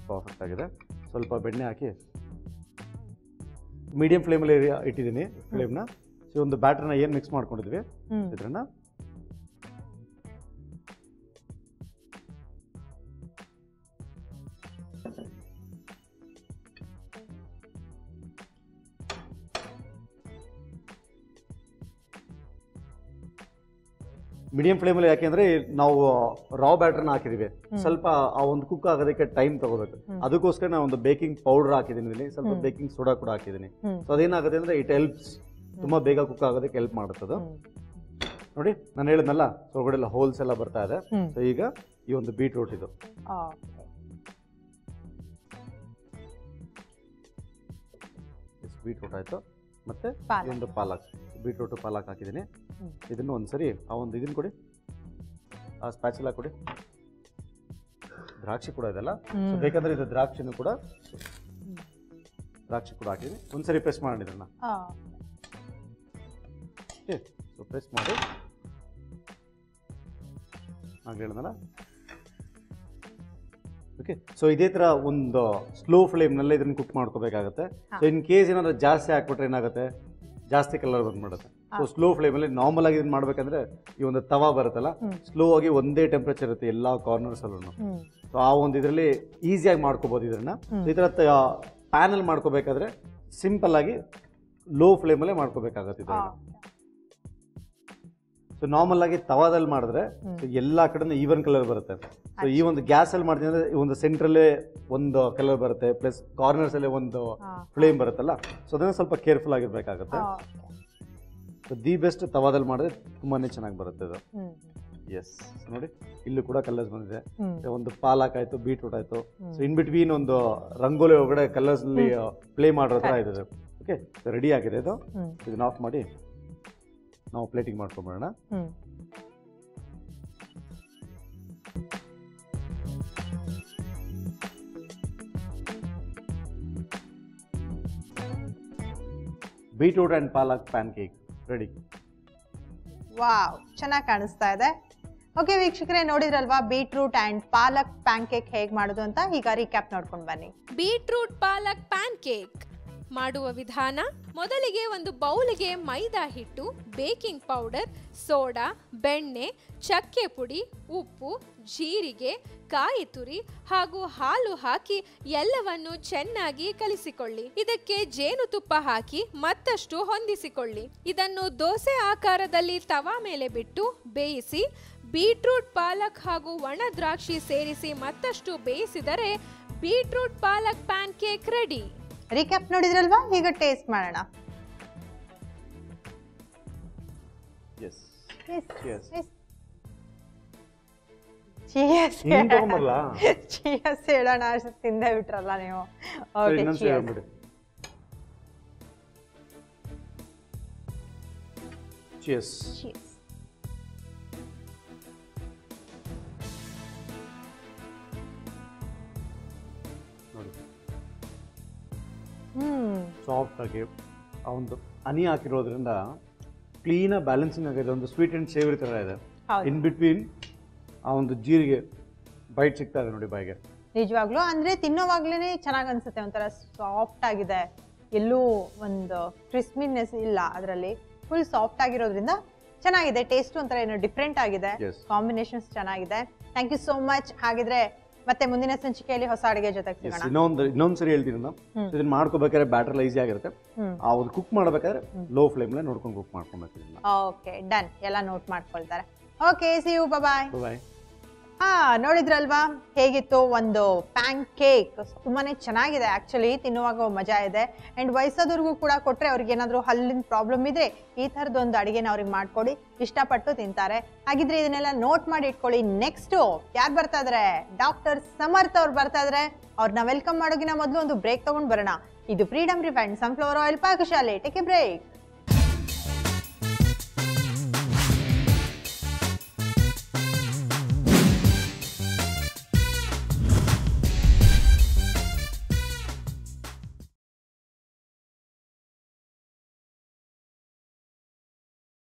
ಪರ್ಫೆಕ್ಟ್ ಆಗಿದೆ. ಸ್ವಲ್ಪ ಬೆಣ್ಣೆ ಹಾಕಿ ಮೀಡಿಯಂ ಫ್ಲೇಮಲ್ಲಿ ಇಟ್ಟಿದ್ದೀನಿ ಫ್ಲೇಮ್ನ. ಸೊ ಒಂದು ಬ್ಯಾಟ್ರನ್ನ ಏನು ಮಿಕ್ಸ್ ಮಾಡ್ಕೊಂಡಿದ್ವಿ ಇದನ್ನ ಮೀಡಿಯಂ ಫ್ಲೇಮಲ್ಲಿ. ಯಾಕೆಂದ್ರೆ ನಾವು ರಾ ಬ್ಯಾಟರ್ನ ಹಾಕಿದೀವಿ, ಸ್ವಲ್ಪ ಆ ಒಂದು ಕುಕ್ ಆಗೋದಕ್ಕೆ ಟೈಮ್ ತಗೋಬೇಕು. ಅದಕ್ಕೋಸ್ಕರ ನಾನು ಒಂದು ಬೇಕಿಂಗ್ ಪೌಡರ್ ಹಾಕಿದ್ದೀನಿ ಇಲ್ಲಿ, ಸ್ವಲ್ಪ ಬೇಕಿಂಗ್ ಸೋಡಾ ಕೂಡ ಹಾಕಿದ್ದೀನಿ. ಸೊ ಅದೇನಾಗುತ್ತೆ ಅಂದ್ರೆ ಇಟ್ ಹೆಲ್ಪ್ಸ್, ತುಂಬಾ ಬೇಗ ಕುಕ್ ಆಗೋದಕ್ಕೆ ಹೆಲ್ಪ್ ಮಾಡುತ್ತದೆ. ನೋಡಿ ನಾನು ಹೇಳಿದ್ನಲ್ಲ ಹೊರಗಡೆ ಎಲ್ಲ ಹೋಲ್ಸ್ ಎಲ್ಲ ಬರ್ತಾ ಇದೆ. ಸೊ ಈಗ ಈ ಒಂದು ಬೀಟ್ರೂಟ್ ಇದು ಬೀಟ್ರೂಟ್ ಆಯ್ತು. ಮತ್ತೆ ಒಂದು ಪಾಲಕ್, ಬೀಟ್ರೂಟ್ ಪಾಲಕ್ ಹಾಕಿದ್ದೀನಿ. ಇದನ್ನು ಒಂದ್ಸರಿ ಆ ಒಂದು ಇದನ್ನು ಕೊಡಿ, ಆ ಸ್ಪ್ಯಾಚುಲಾ ಕೊಡಿ. ದ್ರಾಕ್ಷಿ ಕೂಡ ಇದೆಲ್ಲ, ಬೇಕಂದ್ರೆ ಇದು ದ್ರಾಕ್ಷಿನೂ ಕೂಡ ದ್ರಾಕ್ಷಿ ಕೂಡ ಹಾಕಿದ್ದೀನಿ. ಒಂದ್ಸರಿ ಪ್ರೆಸ್ ಮಾಡಿದ್ರಣ್ಣ. ಓಕೆ, ಸೊ ಪ್ರೆಸ್ ಮಾಡಿ ಹಾಗೆ ಹೇಳಿದ್ನಲ್ಲ. ಓಕೆ, ಸೊ ಇದೇ ಥರ ಒಂದು ಸ್ಲೋ ಫ್ಲೇಮ್ನಲ್ಲೇ ಇದನ್ನು ಕುಕ್ ಮಾಡ್ಕೋಬೇಕಾಗತ್ತೆ. ಸೊ ಇನ್ ಕೇಸ್ ಏನಾದರೂ ಜಾಸ್ತಿ ಹಾಕ್ಬಿಟ್ರೆ ಏನಾಗುತ್ತೆ, ಜಾಸ್ತಿ ಕಲರ್ ಬಂದ್ಬಿಡುತ್ತೆ. ಸೊ ಸ್ಲೋ ಫ್ಲೇಮಲ್ಲಿ ನಾರ್ಮಲ್ ಆಗಿ ಇದನ್ನ ಮಾಡ್ಬೇಕಂದ್ರೆ ಈ ಒಂದು ತವಾ ಬರುತ್ತಲ್ಲ, ಸ್ಲೋ ಆಗಿ ಒಂದೇ ಟೆಂಪ್ರೇಚರ್ ಇರುತ್ತೆ ಎಲ್ಲ ಕಾರ್ನರ್ಸ್ ಅಲ್ಲೂ. ಸೊ ಆ ಒಂದು ಇದರಲ್ಲಿ ಈಸಿಯಾಗಿ ಮಾಡ್ಕೋಬಹುದು ಇದನ್ನ. ಈ ಥರ ಪ್ಯಾನಲ್ಲಿ ಮಾಡ್ಕೋಬೇಕಾದ್ರೆ ಸಿಂಪಲ್ ಆಗಿ ಲೋ ಫ್ಲೇಮಲ್ಲೇ ಮಾಡ್ಕೋಬೇಕಾಗತ್ತೆ ಇದನ್ನ. ಸೊ ನಾರ್ಮಲ್ ಆಗಿ ತವಾದಲ್ಲಿ ಮಾಡಿದ್ರೆ ಎಲ್ಲ ಕಡೆ ಈವನ್ ಕಲರ್ ಬರುತ್ತೆ. ಸೊ ಈ ಒಂದು ಗ್ಯಾಸ್ ಅಲ್ಲಿ ಮಾಡ್ತೀನಿ ಅಂದ್ರೆ ಈ ಒಂದು ಸೆಂಟ್ರಲ್ಲೇ ಒಂದು ಕಲರ್ ಬರುತ್ತೆ, ಪ್ಲಸ್ ಕಾರ್ನರ್ಸ್ ಅಲ್ಲೇ ಒಂದು ಫ್ಲೇಮ್ ಬರುತ್ತಲ್ಲ. ಸೊ ಅದನ್ನ ಸ್ವಲ್ಪ ಕೇರ್ಫುಲ್ ಆಗಿರ್ಬೇಕಾಗುತ್ತೆ. ಸೊ ದಿ ಬೆಸ್ಟ್ ತವಾದಲ್ಲಿ ಮಾಡಿದ್ರೆ ತುಂಬಾನೇ ಚೆನ್ನಾಗಿ ಬರುತ್ತೆ ಇದು. ಎಸ್, ನೋಡಿ ಇಲ್ಲೂ ಕೂಡ ಕಲರ್ಸ್ ಬಂದಿದೆ. ಒಂದು ಪಾಲಕ್ ಆಯ್ತು, ಬೀಟ್ರೂಟ್ ಆಯ್ತು. ಸೊ ಇನ್ ಬಿಟ್ವೀನ್ ಒಂದು ರಂಗೋಲಿ ಒಳಗಡೆ ಕಲರ್ಸ್ ಅಲ್ಲಿ ಪ್ಲೇ ಮಾಡೋ ತರ ಇದೆ. ಓಕೆ, ರೆಡಿ ಆಗಿದೆ ಇದು. ಇದನ್ನ ಆಫ್ ಮಾಡಿ ನಾವು ಪ್ಲೇಟಿಂಗ್ ಮಾಡ್ಕೊಂಡ್ಬಿಡೋಣ. Beetroot and palak pancake ready. Wow, ಚೆನ್ನಾಗಿ ಕಾಣಿಸ್ತಾ ಇದೆ. ಓಕೆ ವೀಕ್ಷಕರೇ, ನೋಡಿದ್ರಲ್ವಾ beetroot and palak pancake ಹೇಗೆ ಮಾಡೋದು ಅಂತ. ಈಗ ರೀಕ್ಯಾಪ್ ನೋಡ್ಕೊಂಡು ಬನ್ನಿ. ಬೀಟ್ರೂಟ್ ಪಾಲಕ್ ಪ್ಯಾನ್ ಕೇಕ್ ಮಾಡುವ ವಿಧಾನ: ಮೊದಲಿಗೆ ಒಂದು ಬೌಲ್ಗೆ ಮೈದಾ ಹಿಟ್ಟು, ಬೇಕಿಂಗ್ ಪೌಡರ್, ಸೋಡಾ, ಬೆಣ್ಣೆ, ಚಕ್ಕೆ ಪುಡಿ, ಉಪ್ಪು, ಜೀರಿಗೆ, ಕಾಯಿ ತುರಿ ಹಾಗೂ ಹಾಲು ಹಾಕಿ ಎಲ್ಲವನ್ನು ಚೆನ್ನಾಗಿ ಕಲಿಸಿಕೊಳ್ಳಿ. ಇದಕ್ಕೆ ಜೇನುತುಪ್ಪ ಹಾಕಿ ಮತ್ತಷ್ಟು ಹೊಂದಿಸಿಕೊಳ್ಳಿ. ಇದನ್ನು ದೋಸೆ ಆಕಾರದಲ್ಲಿ ತವಾ ಮೇಲೆ ಬಿಟ್ಟು ಬೇಯಿಸಿ ಬೀಟ್ರೂಟ್ ಪಾಲಕ್ ಹಾಗೂ ಒಣ ದ್ರಾಕ್ಷಿ ಸೇರಿಸಿ ಮತ್ತಷ್ಟು ಬೇಯಿಸಿದರೆ ಬೀಟ್ರೂಟ್ ಪಾಲಕ್ ಪ್ಯಾನ್ ಕೇಕ್ ರೆಡಿ. ರೀಕ್ಯಾಪ್ ನೋಡಿದ್ರಲ್ವಾ, ಈಗ ಟೇಸ್ಟ್ ಮಾಡೋಣ. ಚೀಯರ್ಸ್ ಹೇಳೋಣ, ಅಷ್ಟು ತಿಂದೇ ಬಿಟ್ರಲ್ಲ ನೀವು. ಸಾಫ್ಟ್ ಆಗಿ ಆ ಒಂದು ಹನಿ ಹಾಕಿರೋದ್ರಿಂದ ಕ್ಲೀನ್ ಬ್ಯಾಲೆನ್ಸಿಂಗ್ ಆಗಿದೆ. ಒಂದು ಸ್ವೀಟ್ ಅಂಡ್ ಸೇವರಿ ತರ ಇದೆ. ಇನ್ ಬಿಟ್ವೀನ್ ಆ ಒಂದು ಜೀರಿಗೆ ಬೈಟ್ ಸಿಗ್ತಾ ಇದೆ ನೋಡಿ ಬಾಯಿಗೆ. ನಿಜವಾಗ್ಲೂ ಅಂದ್ರೆ ತಿನ್ನೋವಾಗ್ಲೇನೆ ಚೆನ್ನಾಗಿ ಅನ್ಸುತ್ತೆ. ಒಂಥರ ಸಾಫ್ಟ್ ಆಗಿದೆ, ಎಲ್ಲೂ ಒಂದು ಕ್ರಿಸ್ಪಿನೆಸ್ ಇಲ್ಲ ಅದರಲ್ಲಿ. ಫುಲ್ ಸಾಫ್ಟ್ ಆಗಿರೋದ್ರಿಂದ ಚೆನ್ನಾಗಿದೆ. ಟೇಸ್ಟ್ ಒಂಥರ ಏನೋ ಡಿಫ್ರೆಂಟ್ ಆಗಿದೆ. ಕಾಂಬಿನೇಷನ್ಸ್ ಚೆನ್ನಾಗಿದೆ. Thank you so much. ಹಾಗಿದ್ರೆ ಮತ್ತೆ ಮುಂದಿನ ಸಂಚಿಕೆಯಲ್ಲಿ ಹೊಸ ಅಡುಗೆ ಜೊತೆ ಸಿಗೋಣ. ಇನ್ನೊಂದ್ಸರಿ ಹೇಳ್ತೀನಿ ನಾನು, ಇದನ್ನ ಮಾಡ್ಕೋಬೇಕಾದ್ರೆ ಬ್ಯಾಟರ್ ಈಸಿ ಆಗಿರುತ್ತೆ. ಆ ಒಂದು ಕುಕ್ ಮಾಡಬೇಕಾದ್ರೆ ಲೋ ಫ್ಲೇಮ್ ನೋಡ್ಕೊಂಡು ಕುಕ್ ಮಾಡ್ಕೊಬೇಕು. Okay, done. ಎಲ್ಲ ನೋಟ್ ಮಾಡ್ಕೊಳ್ತಾರೆ. ಓಕೆ, ಸಿ ಯು, ಬಾಯ್. ಬಾಯ್. ನೋಡಿದ್ರಲ್ವಾ ಹೇಗಿತ್ತು ಒಂದು ಪ್ಯಾನ್ ಕೇಕ್. ತುಂಬಾನೇ ಚೆನ್ನಾಗಿದೆ ಆಕ್ಚುಲಿ, ತಿನ್ನುವಾಗ ಮಜಾ ಇದೆ. ಅಂಡ್ ವಯಸ್ಸಾದವ್ರಿಗೂ ಕೂಡ ಕೊಟ್ರೆ ಅವ್ರಿಗೆ ಏನಾದ್ರು ಹಲ್ಲಿನ ಪ್ರಾಬ್ಲಮ್ ಇದ್ರೆ ಈ ತರದ ಒಂದು ಅಡಿಗೆನ ಅವ್ರಿಗೆ ಮಾಡ್ಕೊಡಿ, ಇಷ್ಟಪಟ್ಟು ತಿಂತಾರೆ. ಹಾಗಿದ್ರೆ ಇದನ್ನೆಲ್ಲ ನೋಟ್ ಮಾಡಿ ಇಟ್ಕೊಳ್ಳಿ. ನೆಕ್ಸ್ಟ್ ಯಾರು ಬರ್ತಾ ಇದಾರೆ? ಡಾಕ್ಟರ್ ಸಮರ್ಥ್ ಅವ್ರು ಬರ್ತಾ ಇದಾರೆ. ಅವ್ರನ್ನ ವೆಲ್ಕಮ್ ಮಾಡೋಗಿನ ಮೊದಲು ಒಂದು ಬ್ರೇಕ್ ತಗೊಂಡ್ ಬರೋಣ. ಇದು ಫ್ರೀಡಮ್ ರಿಫೈನ್ಡ್ ಸನ್ಫ್ಲವರ್ ಆಯಿಲ್ ಪಾಕಶಾಲೆ. Take a break.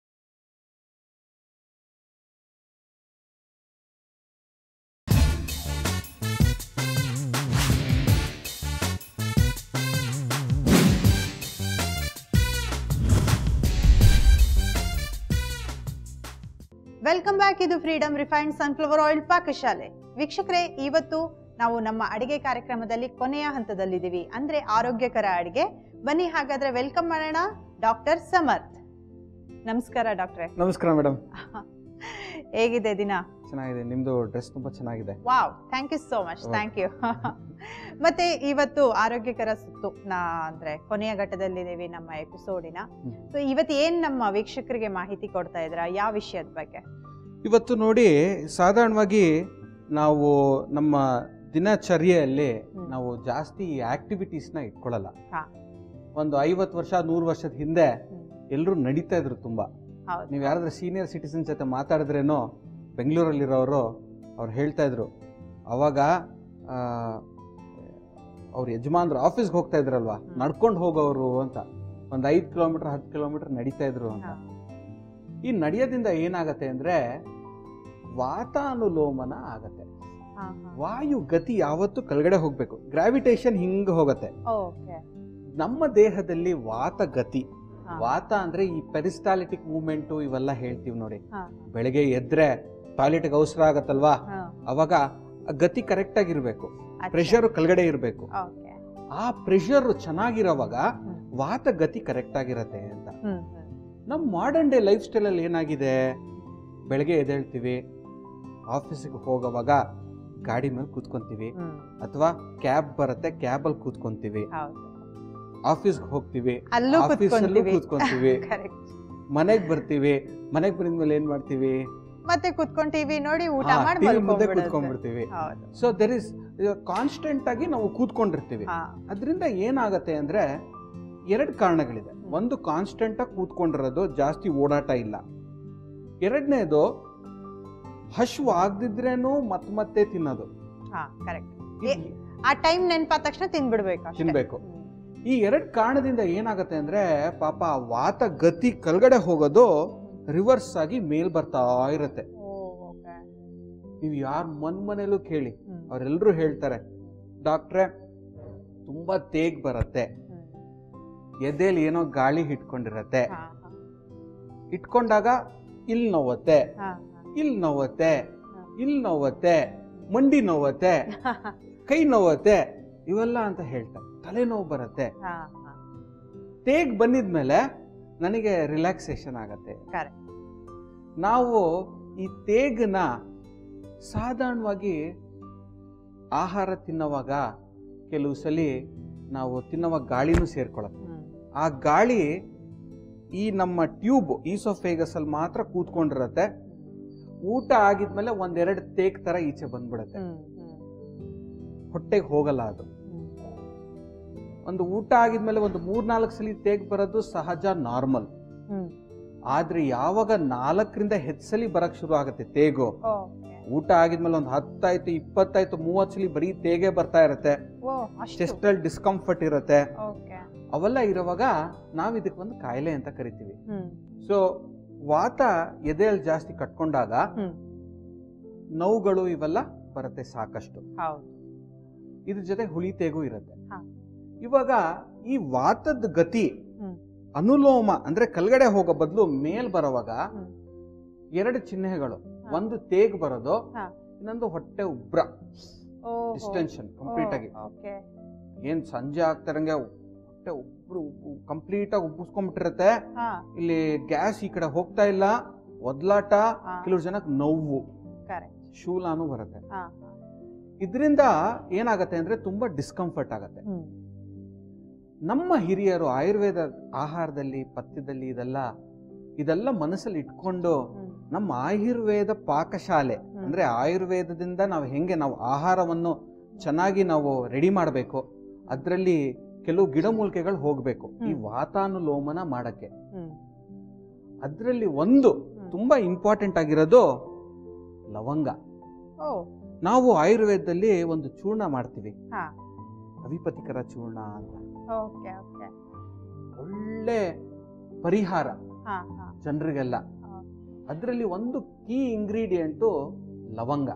Welcome back. ಇದು ಫ್ರೀಡಮ್ ರಿಫೈನ್ಡ್ ಸನ್ಫ್ಲವರ್ ಆಯಿಲ್ ಪಾಕಶಾಲೆ. ವೀಕ್ಷಕರೇ, ಇವತ್ತು ನಾವು ನಮ್ಮ ಅಡಿಗೆ ಕಾರ್ಯಕ್ರಮದಲ್ಲಿ ಕೊನೆಯ ಹಂತದಲ್ಲಿದ್ದೀವಿ, ಅಂದ್ರೆ ಆರೋಗ್ಯಕರ ಅಡಿಗೆ. ಬನ್ನಿ ಹಾಗಾದ್ರೆ ವೆಲ್ಕಮ್ ಮಾಡೋಣ ಡಾಕ್ಟರ್ ಸಮರ್ಥ್. ನಮಸ್ಕಾರ ಡಾಕ್ಟ್ರೆ. ನಮಸ್ಕಾರ ಮೇಡಮ್. ಹೇಗಿದೆ ದಿನ? ಚೆನ್ನಾಗಿದೆ. ನಿಮ್ದು ಡ್ರೆಸ್ ತುಂಬಾ ಚೆನ್ನಾಗಿದೆ. Wow, thank you so much. Thank you. ಮತ್ತೆ ಇವತ್ತು ಆರೋಗ್ಯಕರ ಸುತ್ತು ಅಂದ್ರೆ ಕೊನೆಯ ಘಟ್ಟದಲ್ಲಿದ್ದೀವಿ ನಮ್ಮ ಎಪಿಸೋಡಿನ. ಸೊ ಇವತ್ತು ಏನ್ ನಮ್ಮ ವೀಕ್ಷಕರಿಗೆ ಮಾಹಿತಿ ಕೊಡ್ತಾ ಇದ್ರ, ಯಾವ ವಿಷಯದ ಬಗ್ಗೆ? ಇವತ್ತು ನೋಡಿ, ಸಾಧಾರಣವಾಗಿ ನಾವು ನಮ್ಮ ದಿನಚರ್ಯೆಯಲ್ಲಿ ನಾವು ಜಾಸ್ತಿ ಆಕ್ಟಿವಿಟೀಸ್ನ ಇಟ್ಕೊಳ್ಳಲ್ಲ. ಒಂದು 50 ವರ್ಷ 100 ವರ್ಷದ ಹಿಂದೆ ಎಲ್ಲರೂ ನಡೀತಾ ಇದ್ರು ತುಂಬಾ. ನೀವು ಯಾರಾದ್ರೂ ಸೀನಿಯರ್ ಸಿಟಿಸನ್ ಜೊತೆ ಮಾತಾಡಿದ್ರೇನೋ, ಬೆಂಗಳೂರಲ್ಲಿರೋರು ಅವ್ರು ಹೇಳ್ತಾ ಇದ್ರು, ಅವಾಗ ಅವ್ರ ಯಜಮಾನ್ರು ಆಫೀಸ್ಗೆ ಹೋಗ್ತಾ ಇದ್ರಲ್ವಾ, ನಡ್ಕೊಂಡು ಹೋಗೋರು ಅಂತ, ಒಂದು 5 ಕಿಲೋಮೀಟರ್ 10 ಕಿಲೋಮೀಟರ್ ನಡೀತಾ ಇದ್ರು ಅಂತ. ಈ ನಡೆಯೋದ್ರಿಂದ ಏನಾಗತ್ತೆ ಅಂದ್ರೆ ವಾತಾನುಲೋಮನ ಆಗತ್ತೆ. ವಾಯು ಗತಿ ಯಾವತ್ತು ಕೆಳಗಡೆ ಹೋಗ್ಬೇಕು, ಗ್ರಾವಿಟೇಷನ್ ಹಿಂಗ್ ಹೋಗತ್ತೆ. ನಮ್ಮ ದೇಹದಲ್ಲಿ ವಾತ ಗತಿ, ವಾತ ಅಂದ್ರೆ ಈ ಪೆರಿಸ್ಟಾಲಿಟಿಕ್ ಮೂವ್ಮೆಂಟ್ ಇವೆಲ್ಲ ಹೇಳ್ತೀವಿ ನೋಡಿ. ಬೆಳಗ್ಗೆ ಎದ್ರೆ ಟಾಯ್ಲೆಟ್ಗೆ ಅವಸರ ಆಗತ್ತಲ್ವಾ, ಅವಾಗ ಗತಿ ಕರೆಕ್ಟ್ ಆಗಿರ್ಬೇಕು, ಪ್ರೆಷರ್ ಕೆಳಗಡೆ ಇರ್ಬೇಕು. ಆ ಪ್ರೆಷರ್ ಚೆನ್ನಾಗಿರೋವಾಗ ವಾತ ಗತಿ ಕರೆಕ್ಟ್ ಆಗಿರತ್ತೆ ಅಂತ. ನಮ್ಮ ಮಾಡರ್ನ್ ಡೇ ಲೈಫ್ ಸ್ಟೈಲ್ ಅಲ್ಲಿ ಏನಾಗಿದೆ, ಬೆಳಗ್ಗೆ ಎದ್ದೇಳ್ತೀವಿ, ಆಫೀಸಿಗೆ ಹೋಗೋವಾಗ ಗಾಡಿ ಮೇಲೆ ಕೂತ್ಕೊಂತೀವಿ, ಅಥವಾ ಕ್ಯಾಬ್ ಬರುತ್ತೆ ಕ್ಯಾಬಲ್ಲಿ ಕೂತ್ಕೊಂತೀವಿ, ಆಫೀಸ್ಗೆ ಹೋಗ್ತೀವಿ ಆಫೀಸಲ್ಲೂ ಕೂತ್ಕೊಂತೀವಿ, ಮನೆಗ್ ಬರ್ತೀವಿ, ಮನೆಗ್ ಬಂದ್ಮೇಲೆ ಏನ್ ಮಾಡ್ತೀವಿ, ಮತ್ತೆ ಕೂತ್ಕೊಂತೀವಿ ನೋಡಿ, ಊಟ ಮಾಡಿ ಮುಂದೆ ಕೂತ್ಕೊಂಡ್ಬಿಡ್ತೀವಿ. ಸೊ ದೇರ್ ಇಸ್ ಕಾನ್ಸ್ಟೆಂಟ್ ಆಗಿ ನಾವು ಕೂತ್ಕೊಂಡಿರ್ತೀವಿ. ಅದರಿಂದ ಏನಾಗತ್ತೆ ಅಂದ್ರೆ 2 ಕಾರಣಗಳಿದೆ. ಒಂದು, ಕಾನ್ಸ್ಟೆಂಟ್ ಆಗಿ ಕೂತ್ಕೊಂಡಿರೋದು, ಜಾಸ್ತಿ ಓಡಾಟ ಇಲ್ಲ. 2ನೇದು, ಹಶ್ವು ಆಗದಿದ್ರೇನು ಮತ್ತೆ ತಿನ್ನೋದು. ಆ ಟೈಮ್ ನೆನಪಾದ ತಕ್ಷಣ ತಿನ್ಬೇಕು. ಈ 2 ಕಾರಣದಿಂದ ಏನಾಗತ್ತೆ ಅಂದ್ರೆ ಪಾಪ ವಾತ ಗತಿ ಕೆಳಗಡೆ ಹೋಗೋದು ರಿವರ್ಸ್ ಆಗಿ ಮೇಲ್ ಬರ್ತಾ ಇರತ್ತೆ. ನೀವು ಯಾರ ಮನೇಲೂ ಕೇಳಿ, ಅವರೆಲ್ಲರೂ ಹೇಳ್ತಾರೆ, ಡಾಕ್ಟ್ರೆ ತುಂಬಾ ತೇಗ್ ಬರತ್ತೆ, ಎದೆಯಲ್ಲಿ ಏನೋ ಗಾಳಿ ಇಟ್ಕೊಂಡಿರತ್ತೆ, ಇಟ್ಕೊಂಡಾಗ ಇಲ್ಲಿ ನೋವತ್ತೆ, ಇಲ್ಲಿ ನೋವತ್ತೆ, ಇಲ್ಲಿ ನೋವತ್ತೆ, ಮಂಡಿ ನೋವತ್ತೆ, ಕೈ ನೋವತ್ತೆ, ಇವೆಲ್ಲ ಅಂತ ಹೇಳ್ತಾರೆ. ತಲೆನೋವು ಬರುತ್ತೆ. ತೇಗ್ ಬಂದಿದ್ಮೇಲೆ ನನಗೆ ರಿಲ್ಯಾಕ್ಸೇಷನ್ ಆಗತ್ತೆ. ನಾವು ಈ ತೇಗನ್ನ ಸಾಧಾರಣವಾಗಿ ಆಹಾರ ತಿನ್ನೋವಾಗ ಕೆಲವು ಸಲ ನಾವು ತಿನ್ನೋವಾಗ ಗಾಳಿನೂ ಸೇರ್ಕೊಳತ್ತೆ. ಆ ಗಾಳಿ ಈ ನಮ್ಮ ಟ್ಯೂಬ್ ಈಸೋಫೇಗಸ್ ಅಲ್ಲಿ ಮಾತ್ರ ಕೂತ್ಕೊಂಡಿರತ್ತೆ. ಊಟ ಆಗಿದ್ಮೇಲೆ 1-2 ತೇಗ್ ತರ ಈಚೆ ಬಂದ್ಬಿಡತ್ತೆ, ಹೊಟ್ಟೆಗೆ ಹೋಗಲ್ಲ ಅದು. ಒಂದು ಊಟ ಆಗಿದ್ಮೇಲೆ ಒಂದು 3-4 ಸಲ ತೇಗ್ ಬರೋದು ಸಹಜ, ನಾರ್ಮಲ್. ಆದ್ರೆ ಯಾವಾಗ 4ರಿಂದ ಹೆಚ್ಚು ಸಲ ಬರಕ್ ಶುರು ಆಗುತ್ತೆ ತೇಗು, ಊಟ ಆಗಿದ್ಮೇಲೆ ಒಂದು 10 ಆಯ್ತು, 20 ಆಯ್ತು, 30 ಸಲ ಬರೀ ತೇಗೆ ಬರ್ತಾ ಇರತ್ತೆ, ಚೆಸ್ಟಲ್ ಡಿಸ್ಕಂಫರ್ಟ್ ಇರತ್ತೆ, ಅವೆಲ್ಲ ಇರುವಾಗ ನಾವ್ ಇದಕ್ಕೆ ಒಂದು ಕಾಯಿಲೆ ಅಂತ ಕರಿತೀವಿ. ಸೊ ವಾತ ಎದೆಯಲ್ಲಿ ಜಾಸ್ತಿ ಕಟ್ಕೊಂಡಾಗ ನೋವುಗಳು ಇವೆಲ್ಲ ಬರುತ್ತೆ ಸಾಕಷ್ಟು. ಇದ್ರ ಜೊತೆ ಹುಳಿ ತೇಗು ಇರುತ್ತೆ. ಇವಾಗ ಈ ವಾತದ ಗತಿ ಅನುಲೋಮ ಅಂದ್ರೆ ಕೆಳಗಡೆ ಹೋಗೋ ಬದಲು ಮೇಲ್ ಬರೋವಾಗ 2 ಚಿಹ್ನೆಗಳು, ಒಂದು ತೇಗ್ ಬರೋದು, ಇನ್ನೊಂದು ಹೊಟ್ಟೆ ಉಬ್ರ, ಡಿಸ್ಟೆನ್ಷನ್ ಕಂಪ್ಲೀಟ್ ಆಗಿ. ಏನ್ ಸಂಜೆ ಆಗ್ತಾರಂಗೆ ಹೊಟ್ಟೆ ಉಬ್ರು ಕಂಪ್ಲೀಟ್ ಆಗಿ ಉಬ್ಬಿಸ್ಕೊಂಡ್ಬಿಟ್ಟಿರತ್ತೆ. ಇಲ್ಲಿ ಗ್ಯಾಸ್ ಈ ಕಡೆ ಹೋಗ್ತಾ ಇಲ್ಲ, ಒದ್ಲಾಟ, ಕೆಲವು ಜನಕ್ಕೆ ನೋವು, ಶೂಲಾನು ಬರುತ್ತೆ. ಇದರಿಂದ ಏನಾಗತ್ತೆ ಅಂದ್ರೆ ತುಂಬಾ ಡಿಸ್ಕಂಫರ್ಟ್ ಆಗತ್ತೆ. ನಮ್ಮ ಹಿರಿಯರು ಆಯುರ್ವೇದ ಆಹಾರದಲ್ಲಿ, ಪಥ್ಯದಲ್ಲಿ ಇದೆಲ್ಲ ಮನಸ್ಸಲ್ಲಿ ಇಟ್ಕೊಂಡು ನಮ್ಮ ಆಯುರ್ವೇದ ಪಾಕಶಾಲೆ ಅಂದ್ರೆ ಆಯುರ್ವೇದದಿಂದ ನಾವು ಆಹಾರವನ್ನು ಚೆನ್ನಾಗಿ ನಾವು ರೆಡಿ ಮಾಡಬೇಕು, ಅದರಲ್ಲಿ ಕೆಲವು ಗಿಡಮೂಲಿಕೆಗಳು ಹೋಗ್ಬೇಕು ಈ ವಾತಾನುಲೋಮನ ಮಾಡಕ್ಕೆ. ಅದರಲ್ಲಿ ಒಂದು ತುಂಬಾ ಇಂಪಾರ್ಟೆಂಟ್ ಆಗಿರೋದು ಲವಂಗ. ನಾವು ಆಯುರ್ವೇದದಲ್ಲಿ ಒಂದು ಚೂರ್ಣ ಮಾಡ್ತೀವಿ, ಅವಿಪತಿಕರ ಚೂರ್ಣ ಅಂತ. ಒಳ್ಳೆ ಪರಿಹಾರ ಜನರಿಗೆಲ್ಲ. ಅದರಲ್ಲಿ ಒಂದು ಕೀ ಇಂಗ್ರೀಡಿಯೆಂಟು ಲವಂಗ.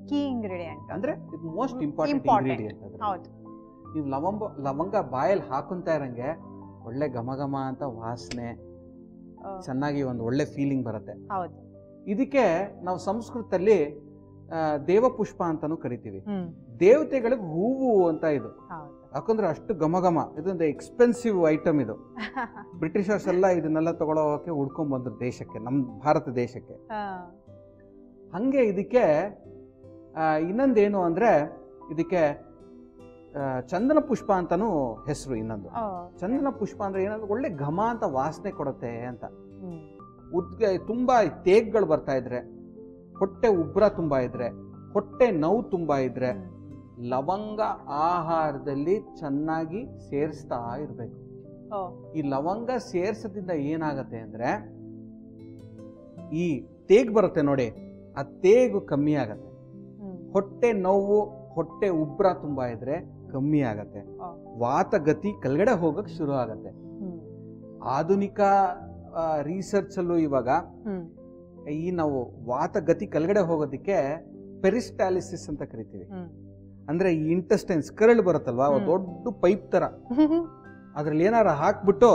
ಕೀ ಇಂಗ್ರೀಡಿಯೆಂಟ್ ಅಂದ್ರೆ ಇದು ಮೋಸ್ಟ್ ಇಂಪಾರ್ಟೆಂಟ್ ಇಂಗ್ರೀಡಿಯೆಂಟ್. ನೀವು ಲವಂಗ ಬಾಯಲ್ಲಿ ಹಾಕೊಂತ ಇರಂಗೆ ಒಳ್ಳೆ ಘಮ ಅಂತ ವಾಸನೆ, ಚೆನ್ನಾಗಿ ಒಂದು ಒಳ್ಳೆ ಫೀಲಿಂಗ್ ಬರುತ್ತೆ. ಇದಕ್ಕೆ ನಾವು ಸಂಸ್ಕೃತದಲ್ಲಿ ದೇವಪುಷ್ಪ ಅಂತಾನು ಕರಿತೀವಿ. ದೇವತೆಗಳಿಗೆ ಹೂವು ಅಂತ ಇದು, ಯಾಕಂದ್ರೆ ಅಷ್ಟು ಘಮ. ಇದೊಂದು ಎಕ್ಸ್ಪೆನ್ಸಿವ್ ಐಟಮ್ ಇದು. ಬ್ರಿಟಿಷರ್ಸ್ ಎಲ್ಲ ಇದನ್ನೆಲ್ಲ ತಗೊಳ್ಳೋಕೆ ಹುಡ್ಕೊಂಡ್ ಬಂದ್ರು ದೇಶಕ್ಕೆ, ನಮ್ಮ ಭಾರತ ದೇಶಕ್ಕೆ. ಹಂಗೆ ಇದಕ್ಕೆ ಇನ್ನೊಂದೇನು ಅಂದ್ರೆ ಇದಕ್ಕೆ ಚಂದನ ಪುಷ್ಪ ಅಂತಾನು ಹೆಸರು. ಇನ್ನೊಂದು ಚಂದನ ಪುಷ್ಪ ಅಂದ್ರೆ ಏನಂದ್ರೆ ಒಳ್ಳೆ ಘಮ ಅಂತ ವಾಸನೆ ಕೊಡುತ್ತೆ ಅಂತ. ತುಂಬಾ ತೇಗ್ಗಳು ಬರ್ತಾ ಇದ್ರೆ, ಹೊಟ್ಟೆ ಉಬ್ರ ತುಂಬಾ ಇದ್ರೆ, ಹೊಟ್ಟೆ ನೋವು ತುಂಬಾ ಇದ್ರೆ ಲವಂಗ ಆಹಾರದಲ್ಲಿ ಚೆನ್ನಾಗಿ ಸೇರಿಸ್ತಾ ಇರ್ಬೇಕು. ಈ ಲವಂಗ ಸೇರ್ಸದಿಂದ ಏನಾಗತ್ತೆ ಅಂದ್ರೆ ಈ ತೇಗ್ ಬರುತ್ತೆ ನೋಡಿ, ಆ ತೇಗು ಕಮ್ಮಿ ಆಗತ್ತೆ. ಹೊಟ್ಟೆ ನೋವು, ಹೊಟ್ಟೆ ಉಬ್ರ ತುಂಬಾ ಇದ್ರೆ ಕಮ್ಮಿ ಆಗತ್ತೆ, ವಾತಗತಿ ಕೆಳಗಡೆ ಹೋಗಕ್ ಶುರು ಆಗತ್ತೆ. ಆಧುನಿಕ ರಿಸರ್ಚ್ ಅಲ್ಲೂ ಇವಾಗ ಈ ನಾವು ವಾತಗತಿ ಕೆಳಗಡೆ ಹೋಗೋದಿಕ್ಕೆ ಪೆರಿಸ್ಟಾಲಿಸಿಸ್ ಅಂತ ಕರಿತೀವಿ. ಅಂದ್ರೆ ಈ ಇಂಟೆಸ್ಟೈನ್ಸ್ ಕರಳು ಬರುತ್ತಲ್ವಾ, ದೊಡ್ಡ ಪೈಪ್ ತರ, ಅದ್ರಲ್ಲಿ ಏನಾರ ಹಾಕ್ಬಿಟ್ಟು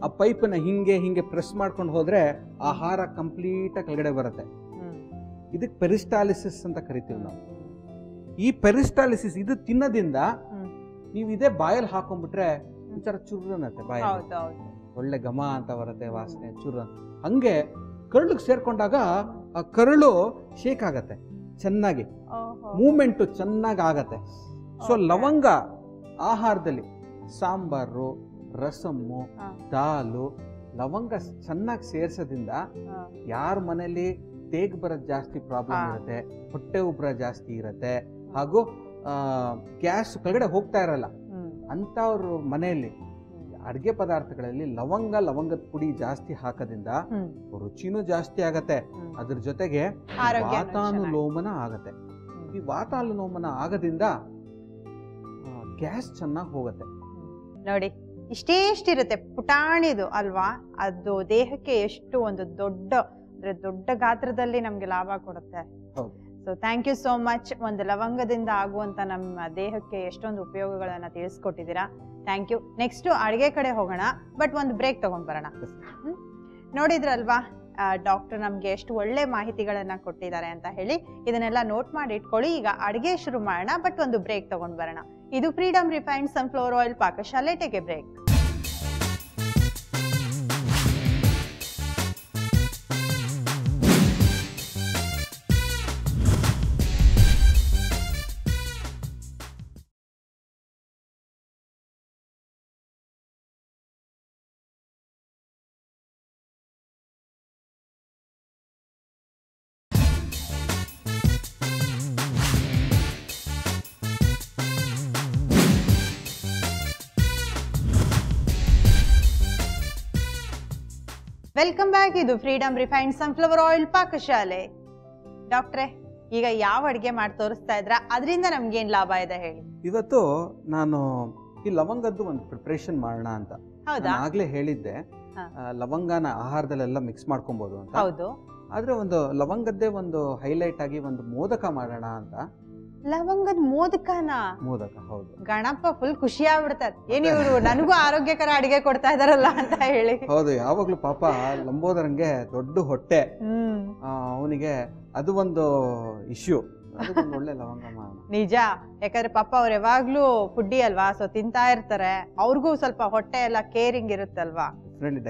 ಆ ಪೈಪನ್ನ ಹಿಂಗೆ ಹಿಂಗೆ ಪ್ರೆಸ್ ಮಾಡ್ಕೊಂಡು ಹೋದ್ರೆ ಆಹಾರ ಕಂಪ್ಲೀಟ್ ಕೆಳಗಡೆ ಬರುತ್ತೆ. ಇದಕ್ಕೆ ಪೆರಿಸ್ಟಾಲಿಸಿಸ್ ಅಂತ ಕರಿತೀವಿ ನಾವು. ಈ ಪೆರಿಸ್ಟಾಲಿಸಿಸ್ ಇದು ತಿನ್ನೋದ್ರಿಂದ ನೀವು ಇದೇ ಬಾಯಲ್ಲಿ ಹಾಕೊಂಡ್ಬಿಟ್ರೆ ಒಂಥರ ಚುರ್ರ ಅನ್ನತ್ತೆ, ಬಾಯಲ್ಲಿ ಒಳ್ಳೆ ಘಮ ಅಂತ ಬರುತ್ತೆ, ವಾಸನೆ ಚುರ್ರ. ಹಂಗೆ ಕರಳಿಗೆ ಸೇರ್ಕೊಂಡಾಗ ಆ ಕರಳು ಶೇಕ್ ಆಗತ್ತೆ, ಚೆನ್ನಾಗಿ ಮೂವ್ಮೆಂಟ್ ಚೆನ್ನಾಗಿ ಆಗತ್ತೆ. ಸೊ ಲವಂಗ ಆಹಾರದಲ್ಲಿ ಸಾಂಬಾರು, ರಸಮ್ಮು, ದಾಲು, ಲವಂಗ ಚೆನ್ನಾಗಿ ಸೇರ್ಸೋದ್ರಿಂದ ಯಾರ ಮನೇಲಿ ತೇಗ್ ಬರೋದು ಜಾಸ್ತಿ ಪ್ರಾಬ್ಲಮ್ ಇರುತ್ತೆ, ಹೊಟ್ಟೆ ಉಬ್ರ ಜಾಸ್ತಿ ಇರುತ್ತೆ, ಹಾಗೂ ಗ್ಯಾಸ್ ಕೆಳಗಡೆ ಹೋಗ್ತಾ ಇರಲ್ಲ ಅಂತವ್ರ ಮನೆಯಲ್ಲಿ ಅಡುಗೆ ಪದಾರ್ಥಗಳಲ್ಲಿ ಲವಂಗದ ಪುಡಿ ಜಾಸ್ತಿ ಹಾಕೋದ್ರಿಂದ ರುಚಿನೂ ಜಾಸ್ತಿ ಆಗತ್ತೆ. ಅದ್ರ ಜೊತೆಗೆ ವಾತಾನುಲೋಮನ ಆಗತ್ತೆ. ಈ ವಾತಾನುಲೋಮನ ಆಗೋದ್ರಿಂದ ಗ್ಯಾಸ್ ಚೆನ್ನಾಗಿ ಹೋಗುತ್ತೆ. ನೋಡಿ ಇಷ್ಟೇಷ್ಟಿರುತ್ತೆ, ಪುಟಾಣಿದು ಅಲ್ವಾ, ಅದು ದೇಹಕ್ಕೆ ಎಷ್ಟು ಒಂದು ದೊಡ್ಡ ಗಾತ್ರದಲ್ಲಿ ನಮ್ಗೆ ಲಾಭ ಕೊಡುತ್ತೆ. So thank you so much. ಒಂದು ಲವಂಗದಿಂದ ಆಗುವಂತ ನಮ್ಮ ದೇಹಕ್ಕೆ ಎಷ್ಟೊಂದು ಉಪಯೋಗಗಳನ್ನ ತಿಳಿಸ್ಕೊಟ್ಟಿದ್ದೀರಾ. Thank you. ನೆಕ್ಸ್ಟ್ ಅಡುಗೆ ಕಡೆ ಹೋಗೋಣ, ಬಟ್ ಒಂದು ಬ್ರೇಕ್ ತಗೊಂಡ್ ಬರೋಣ. ನೋಡಿದ್ರಲ್ವಾ ಡಾಕ್ಟರ್ ನಮ್ಗೆ ಎಷ್ಟು ಒಳ್ಳೆ ಮಾಹಿತಿಗಳನ್ನ ಕೊಟ್ಟಿದ್ದಾರೆ ಅಂತ ಹೇಳಿ. ಇದನ್ನೆಲ್ಲ ನೋಟ್ ಮಾಡಿ ಇಟ್ಕೊಳ್ಳಿ. ಈಗ ಅಡುಗೆ ಶುರು ಮಾಡೋಣ, ಬಟ್ ಒಂದು ಬ್ರೇಕ್ ತಗೊಂಡ್ ಬರೋಣ. ಇದು ಫ್ರೀಡಮ್ ರಿಫೈನ್ಡ್ ಸನ್ಫ್ಲವರ್ ಆಯಿಲ್ ಪಾಕಶಾಲೆ. Take a break. Welcome back. ಇದು ಫ್ರೀಡಮ್ ರಿಫೈನ್ಡ್ ಸನ್ಫ್ಲವರ್ ಆಯಿಲ್ ಪಾಕಶಾಲೆ. ಡಾಕ್ಟ್ರೆ, ಈಗ ಯಾವ ಅಡುಗೆ ಮಾಡಿ ತೋರಿಸ್ತಾ ಇದ್ರ, ಅದರಿಂದ ನಮ್ಗೇನ್ ಲಾಭ ಇದೆ ಹೇಳಿ. ಇವತ್ತು ನಾನು ಈ ಲವಂಗದ್ದು ಒಂದು ಪ್ರಿಪರೇಷನ್ ಮಾಡೋಣ ಅಂತ. ಹೌದಾ? ಆಗ್ಲೇ ಹೇಳಿದ್ದೆ ಲವಂಗನ ಆಹಾರದಲ್ಲೆಲ್ಲ ಮಿಕ್ಸ್ ಮಾಡ್ಕೊಬಹುದು ಅಂತ. ಹೌದು. ಆದ್ರೆ ಒಂದು ಲವಂಗದ್ದೇ ಒಂದು ಹೈಲೈಟ್ ಆಗಿ ಒಂದು ಮೋದಕ ಮಾಡೋಣ ಅಂತ. ಲವಂಗದ ಮೋದಕನ? ಮೋದಕ, ಹೌದು. ಗಣಪ ಫುಲ್ ಖುಷಿ ಆಗ್ಬಿಡ್ತಾರೆ, ಏನ್ ಇವ್ರು ನನಗೂ ಆರೋಗ್ಯಕರ ಅಡಿಗೆ ಕೊಡ್ತಾ ಇದಾರಲ್ಲ ಅಂತ ಹೇಳಿ. ಹೌದು, ಯಾವಾಗ್ಲೂ ಪಾಪ ಲಂಬೋದರಂಗೆ ದೊಡ್ಡ ಹೊಟ್ಟೆ, ಅವನಿಗೆ ಅದು ಒಂದು ಇಶ್ಯೂ. ಒಳ್ಳೆ ಲವಂಗ ಮಾಡೋಣ. ನಿಜ, ಯಾಕಂದ್ರೆ ಪಾಪ ಅವ್ರು ಯಾವಾಗ್ಲೂ ಫುಡ್ಡಿ ಅಲ್ವಾ, ಸೊ ತಿಂತಾ ಇರ್ತಾರೆ. ಅವ್ರಿಗೂ ಸ್ವಲ್ಪ ಹೊಟ್ಟೆ ಎಲ್ಲ ಕೇರಿಂಗ್ ಇರುತ್ತಲ್ವಾ,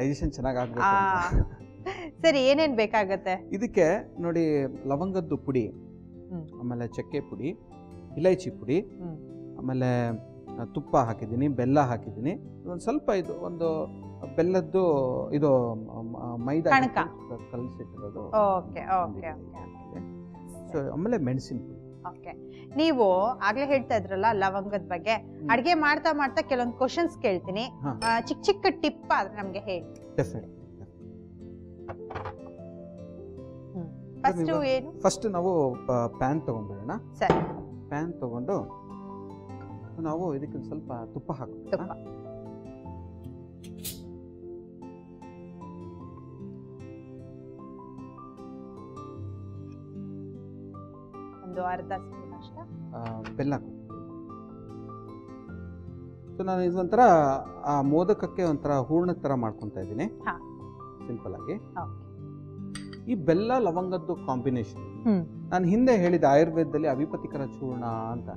ಡೈಜೆಷನ್ ಚೆನ್ನಾಗಿ ಆಗ್ಬೇಕು. ಸರಿ, ಏನೇನ್ ಬೇಕಾಗತ್ತೆ ಇದಕ್ಕೆ? ನೋಡಿ, ಲವಂಗದ್ದು ಪುಡಿ, ಆಮೇಲೆ ಚಕ್ಕೆ ಪುಡಿ, ಇಲೈಚಿ ಪುಡಿ, ಆಮೇಲೆ ತುಪ್ಪ ಹಾಕಿದ್ದೀನಿ, ಬೆಲ್ಲ ಹಾಕಿದ್ದೀನಿ, ಒಂದು ಸ್ವಲ್ಪ ಇದು ಒಂದು ಬೆಲ್ಲದ್ದು ಇದು ಮೈದಾ ಕಲಸಿಟ್ಟಿರೋದು, ಆಮೇಲೆ ಮೆಣಸಿನ ಪುಡಿ. ಓಕೆ, ನೀವು ಆಗ್ಲೇ ಹೇಳ್ತಾ ಇದ್ರಲ್ಲ ಲವಂಗದ ಬಗ್ಗೆ, ಅಡ್ಗೆ ಮಾಡ್ತಾ ಮಾಡ್ತಾ ಕೆಲವೊಂದು ಕ್ವಶನ್ಸ್ ಕೇಳ್ತೀನಿ, ಚಿಕ್ಕ ಚಿಕ್ಕ ಟಿಪ್ ಆದ್ರೆ ನಮ್ಗೆ ಹೇಳಿ. ಫಸ್ಟ್ ನಾವು ಪ್ಯಾನ್ ತಗೊಂಡ್ಬಿಡೋಣ. ಸರಿ, ಪ್ಯಾನ್ ತಗೊಂಡು ನಾವು ಇದಕ್ಕೆ ಸ್ವಲ್ಪ ತುಪ್ಪ ಹಾಕೋಣ. ಒಂದು ಅರ್ಧ ಸ್ಪೂನ್ ಅಷ್ಟ ಬೆಲ್ಲ ಹಾಕಿ. ಸೊ ನಾನು ಇದೊಂಥರ ಆ ಮೋದಕಕ್ಕೆ ಒಂಥರ ಹೂರ್ಣದ ತರ ಮಾಡ್ಕೊಂತ ಇದ್ದೀನಿ, ಸಿಂಪಲ್ ಆಗಿ. ಈ ಬೆಲ್ಲ ಲವಂಗದ್ದು ಕಾಂಬಿನೇಷನ್ ನಾನು ಹಿಂದೆ ಹೇಳಿದ ಆಯುರ್ವೇದದಲ್ಲಿ ಅವಿಪತಿಕರ ಚೂರ್ಣ ಅಂತ,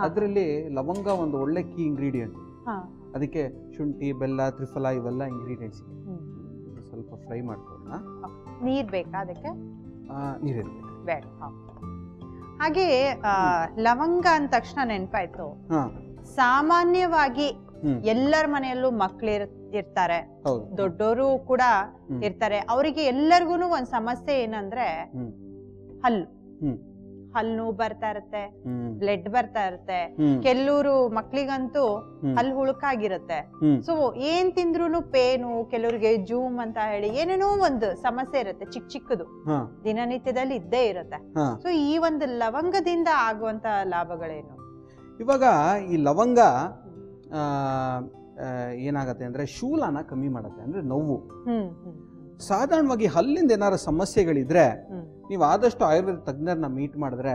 ಅದರಲ್ಲಿ ಲವಂಗ ಒಂದು ಒಳ್ಳೆ ಕೀ ಇಂಗ್ರೀಡಿಯೆಂಟ್. ಅದಕ್ಕೆ ಶುಂಠಿ, ಬೆಲ್ಲ, ತ್ರಿಫಲ ಇವೆಲ್ಲ ಇಂಗ್ರೀಡಿಯೆಂಟ್ಸ್. ಸ್ವಲ್ಪ ಫ್ರೈ ಮಾಡ್ಕೊಳ್ಳೋಣ. ನೀರ್ ಬೇಕಾ ಅದಕ್ಕೆ? ನೀರಿರ್ಬೇಕು, ಬೇಡ. ಹಾಗೆ ಲವಂಗ ಅಂದ ತಕ್ಷಣ ನೆನಪಾಯ್ತು, ಸಾಮಾನ್ಯವಾಗಿ ಎಲ್ಲರ ಮನೆಯಲ್ಲೂ ಮಕ್ಳು ಇರ್ತಾರೆ, ದೊಡ್ಡವರು ಕೂಡ ಇರ್ತಾರೆ. ಅವರಿಗೆ ಎಲ್ಲರಿಗೂ ಒಂದ್ ಸಮಸ್ಯೆ ಏನಂದ್ರೆ ಹಲ್ಲು ಬರ್ತಾ ಇರುತ್ತೆ, ಬ್ಲಡ್ ಬರ್ತಾ ಇರುತ್ತೆ. ಕೆಲವರು ಮಕ್ಳಿಗಂತೂ ಹಲ್ಲು ಹುಳುಕಾಗಿರುತ್ತೆ. ಸೊ ಏನ್ ತಿಂದ್ರು ಪೇನು, ಕೆಲವ್ರಿಗೆ ಜೂಮ್ ಅಂತ ಹೇಳಿ ಏನೇನೋ ಒಂದು ಸಮಸ್ಯೆ ಇರುತ್ತೆ, ಚಿಕ್ಕ ಚಿಕ್ಕದು ದಿನನಿತ್ಯದಲ್ಲಿ ಇದ್ದೇ ಇರುತ್ತೆ. ಸೊ ಈ ಒಂದು ಲವಂಗದಿಂದ ಆಗುವಂತ ಲಾಭಗಳೇನು? ಇವಾಗ ಈ ಲವಂಗ ಏನಾಗುತ್ತೆ ಅಂದರೆ ಶೂಲನ ಕಮ್ಮಿ ಮಾಡುತ್ತೆ, ಅಂದರೆ ನೋವು. ಸಾಧಾರಣವಾಗಿ ಹಲ್ಲಿಂದ ಏನಾದ್ರು ಸಮಸ್ಯೆಗಳಿದ್ರೆ ನೀವು ಆದಷ್ಟು ಆಯುರ್ವೇದ ತಜ್ಞರನ್ನ ಮೀಟ್ ಮಾಡಿದ್ರೆ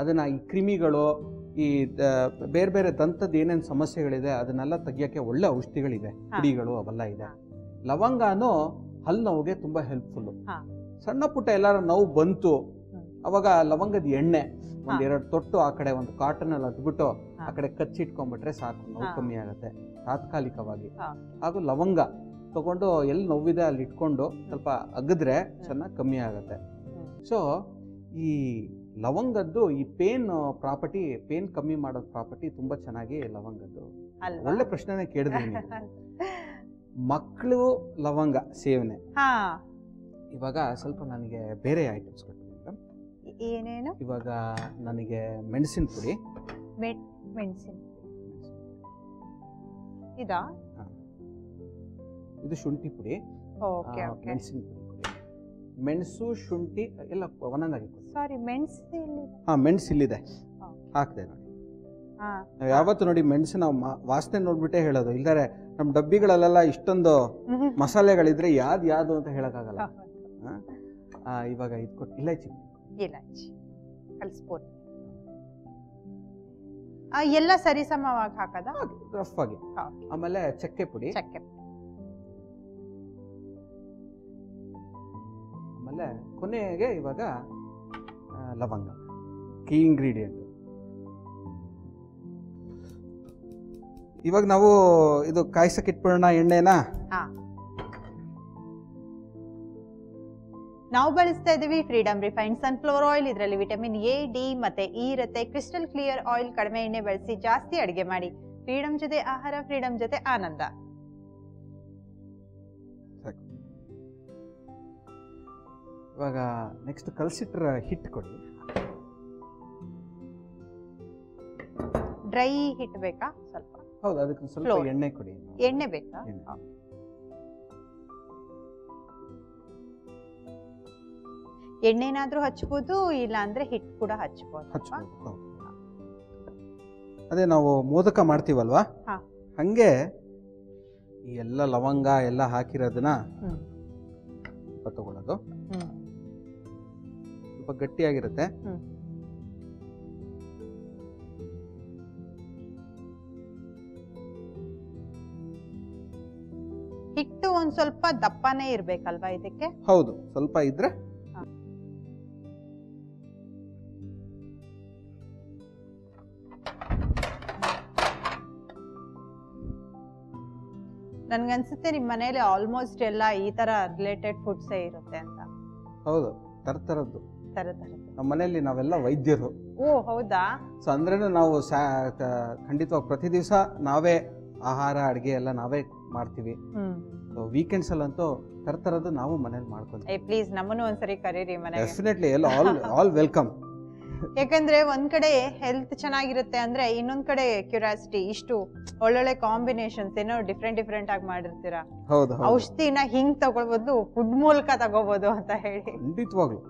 ಅದನ್ನ ಈ ಕ್ರಿಮಿಗಳು, ಈ ಬೇರೆ ಬೇರೆ ದಂತದ ಏನೇನು ಸಮಸ್ಯೆಗಳಿದೆ ಅದನ್ನೆಲ್ಲ ತೆಗಿಯೋಕ್ಕೆ ಒಳ್ಳೆ ಔಷಧಿಗಳಿದೆ, ಪುಡಿಗಳು ಅವೆಲ್ಲ ಇದೆ. ಲವಂಗನೂ ಹಲ್ಲು ನೋವಿಗೆ ತುಂಬಾ ಹೆಲ್ಪ್ಫುಲ್ಲು. ಸಣ್ಣ ಪುಟ್ಟ ಎಲ್ಲಾರ ನೋವು ಬಂತು ಅವಾಗ ಲವಂಗದ ಎಣ್ಣೆ ಒಂದೆರಡು ತೊಟ್ಟು ಆ ಕಡೆ ಒಂದು ಕಾಟನ್ ಅಲ್ಲಿ ಅದ್ಬಿಟ್ಟು ಆ ಕಡೆ ಕಚ್ಚಿಟ್ಕೊಂಡ್ಬಿಟ್ರೆ ಸಾಕು, ನೋವು ಕಮ್ಮಿ ಆಗುತ್ತೆ ತಾತ್ಕಾಲಿಕವಾಗಿ. ಹಾಗೂ ಲವಂಗ ತಗೊಂಡು ಎಲ್ಲಿ ನೋವಿದೆ ಅಲ್ಲಿ ಇಟ್ಕೊಂಡು ಸ್ವಲ್ಪ ಅಗದ್ರೆ ಚೆನ್ನಾಗಿ ಕಮ್ಮಿ ಆಗುತ್ತೆ. ಸೊ ಈ ಲವಂಗದ್ದು ಈ ಪೇನ್ ಪ್ರಾಪರ್ಟಿ, ಪೇನ್ ಕಮ್ಮಿ ಮಾಡೋದು ಪ್ರಾಪರ್ಟಿ ತುಂಬಾ ಚೆನ್ನಾಗಿ ಲವಂಗದ್ದು. ಒಳ್ಳೆ ಪ್ರಶ್ನೆನೇ ಕೇಳಿದ್ರಿ ನೀವು. ಮಕ್ಕಳು ಲವಂಗ ಸೇವನೆ ಇವಾಗ ಸ್ವಲ್ಪ ನನಗೆ ಬೇರೆ ಐಟಮ್ಸ್ ಕೊಡ್ತೀನಿ. ಏನೇನು? ಇವಾಗ ನನಗೆ ಮೆಣಸಿನ ಪುಡಿ, ಮೆಣಸಿನ ಇದಾ? ಇದು ಶುಂಠಿ ಪುಡಿ, ಮೆಣಸಿನ ಪುಡಿ, ಮೆಣಸು ಶುಂಠಿ ಎಲ್ಲ ಒಂದೊಂದಾಗಿ. ಸಾರಿ, ಮೆಣಸು ಮೆಣಸು ಇಲ್ಲಿದೆ, ಹಾಕ್ದೆ ನೋಡಿ. ನಾವು ಯಾವತ್ತು ನೋಡಿ ಮೆಣಸಿನ ವಾಸನೆ ನೋಡ್ಬಿಟ್ಟೆ ಹೇಳೋದು, ಇಲ್ದಾರೆ ನಮ್ಮ ಡಬ್ಬಿಗಳಲ್ಲೆಲ್ಲ ಇಷ್ಟೊಂದು ಮಸಾಲೆಗಳಿದ್ರೆ ಯಾವ್ದು ಅಂತ ಹೇಳಕ್ಕಾಗಲ್ಲ. ಇವಾಗ ಇದು ಕೊಟ್ಟು ಇಲೈಚಿ ಕಲಿಸ್ಬೋದು. ಎಲ್ಲ ಸರಿಸಮವಾಗಿ ಹಾಕದ ರಫ್ ಆಗಿ. ಆಮೇಲೆ ಚಕ್ಕೆ ಪುಡಿ, ಆಮೇಲೆ ಕೊನೆಗೆ ಇವಾಗ ಲವಂಗ, ಕೀ ಇಂಗ್ರೀಡಿಯೆಂಟ್. ಇವಾಗ ನಾವು ಇದು ಕಾಯ್ಸಕ್ಕೆ ಇಟ್ಬಿಡೋಣ ಎಣ್ಣೆನಾ. ನಾವು ಬಳಸ್ತಾ ಇದೀವಿ ಫ್ರೀಡಮ್ ರಿಫೈನ್ಡ್ ಸನ್ಫ್ಲವರ್ ಆಯಿಲ್. ಇದರಲ್ಲಿ ವಿಟಮಿನ್ ಎ, ಡಿ ಮತ್ತೆ ಇ ಇರುತ್ತೆ. ಕ್ರಿಸ್ಟಲ್ ಕ್ಲಿಯರ್ ಆಯಿಲ್, ಕಡಿಮೆ ಎಣ್ಣೆ ಬಳಸಿ ಜಾಸ್ತಿ ಅಡಿಗೆ ಮಾಡಿ. ಫ್ರೀಡಮ್ ಜೊತೆ ಆಹಾರ, ಫ್ರೀಡಮ್ ಜೊತೆ ಆನಂದ. ಇವಾಗ ನೆಕ್ಸ್ಟ್ ಕಲಸಿಟ್ರ ಹಿಟ್ಟು ಕೊಡಿ. ಡ್ರೈ ಹಿಟ್ ಬೇಕಾ? ಸ್ವಲ್ಪ ಹೌದು, ಅದಕ್ಕೆ ಸ್ವಲ್ಪ ಎಣ್ಣೆ ಕೊಡಿ. ಎಣ್ಣೆ ಬೇಕಾ? ಎಣ್ಣೆನಾದ್ರೂ ಹಚ್ಬೋದು, ಇಲ್ಲ ಅಂದ್ರೆ ಹಿಟ್ಟು ಕೂಡ ಹಚ್ಬೋದು. ಅದೇ ನಾವು ಮೋದಕ ಮಾಡ್ತೀವಲ್ವಾ, ಹಂಗೆ ಈ ಎಲ್ಲ ಲವಂಗ ಎಲ್ಲ ಹಾಕಿರೋದನ್ನ ತಗೊಳ್ಳೋದು. ಸ್ವಲ್ಪ ಗಟ್ಟಿಯಾಗಿರುತ್ತೆ. ಹಿಟ್ಟು ಒಂದ್ ಸ್ವಲ್ಪ ದಪ್ಪನೇ ಇರ್ಬೇಕಲ್ವಾ ಇದಕ್ಕೆ? ಹೌದು, ಸ್ವಲ್ಪ ಇದ್ರೆ. ನನ್ಗನ್ಸುತ್ತೆ ನಿಮ್ ಮನೇಲಿ ಆಲ್ಮೋಸ್ಟ್ ಎಲ್ಲ ಈ ತರ ರಿಲೇಟೆಡ್ ಫುಡ್ಸೇ ಇರುತ್ತೆ ಅಂತ. ಹೌದು, ತರತರದ್ದು. ನಮ್ಮ ಮನೆಯಲ್ಲಿ ನಾವೆಲ್ಲ ವೈದ್ಯರು. ಓ ಹೌದಾ? ಸೊ ಅಂದ್ರೇನು ನಾವು ಖಂಡಿತವಾಗಿ ಪ್ರತಿ ದಿವಸ ನಾವೇ ಆಹಾರ ಅಡಿಗೆ ಎಲ್ಲ ನಾವೇ ಮಾಡ್ತೀವಿ. ವೀಕೆಂಡ್ಸ್ ಅಲ್ಲಂತೂ ತರತರದ್ದು ನಾವು ಮನೇಲಿ ಮಾಡ್ಕೊಂತೀವಿ. ಪ್ಲೀಸ್ ನಮ್ಮನ್ನು ಒಂದ್ಸರಿ ಕರೀರಿ ಮನೆಗೆ. Definitely, all welcome. ಯಾಕಂದ್ರೆ ಒಂದ್ ಕಡೆ ಹೆಲ್ತ್ ಚೆನ್ನಾಗಿರುತ್ತೆ ಅಂದ್ರೆ ಇನ್ನೊಂದ್ ಕಡೆ ಕ್ಯೂರಿಯಾಸಿಟಿ. ಇಷ್ಟು ಒಳ್ಳೊಳ್ಳೆ ಕಾಂಬಿನೇಷನ್ಸ್ ಏನೋ ಡಿಫ್ರೆಂಟ್ ಆಗಿ ಮಾಡಿರ್ತೀರಾ. ಹೌದು, ಔಷಧಿನ ಹಿಂಗ್ ತಗೊಳ್ಬೋದು, ಫುಡ್ ಮೂಲಕ ತಗೋಬಹುದು ಅಂತ ಹೇಳಿ. ಖಂಡಿತವಾಗ್ಲು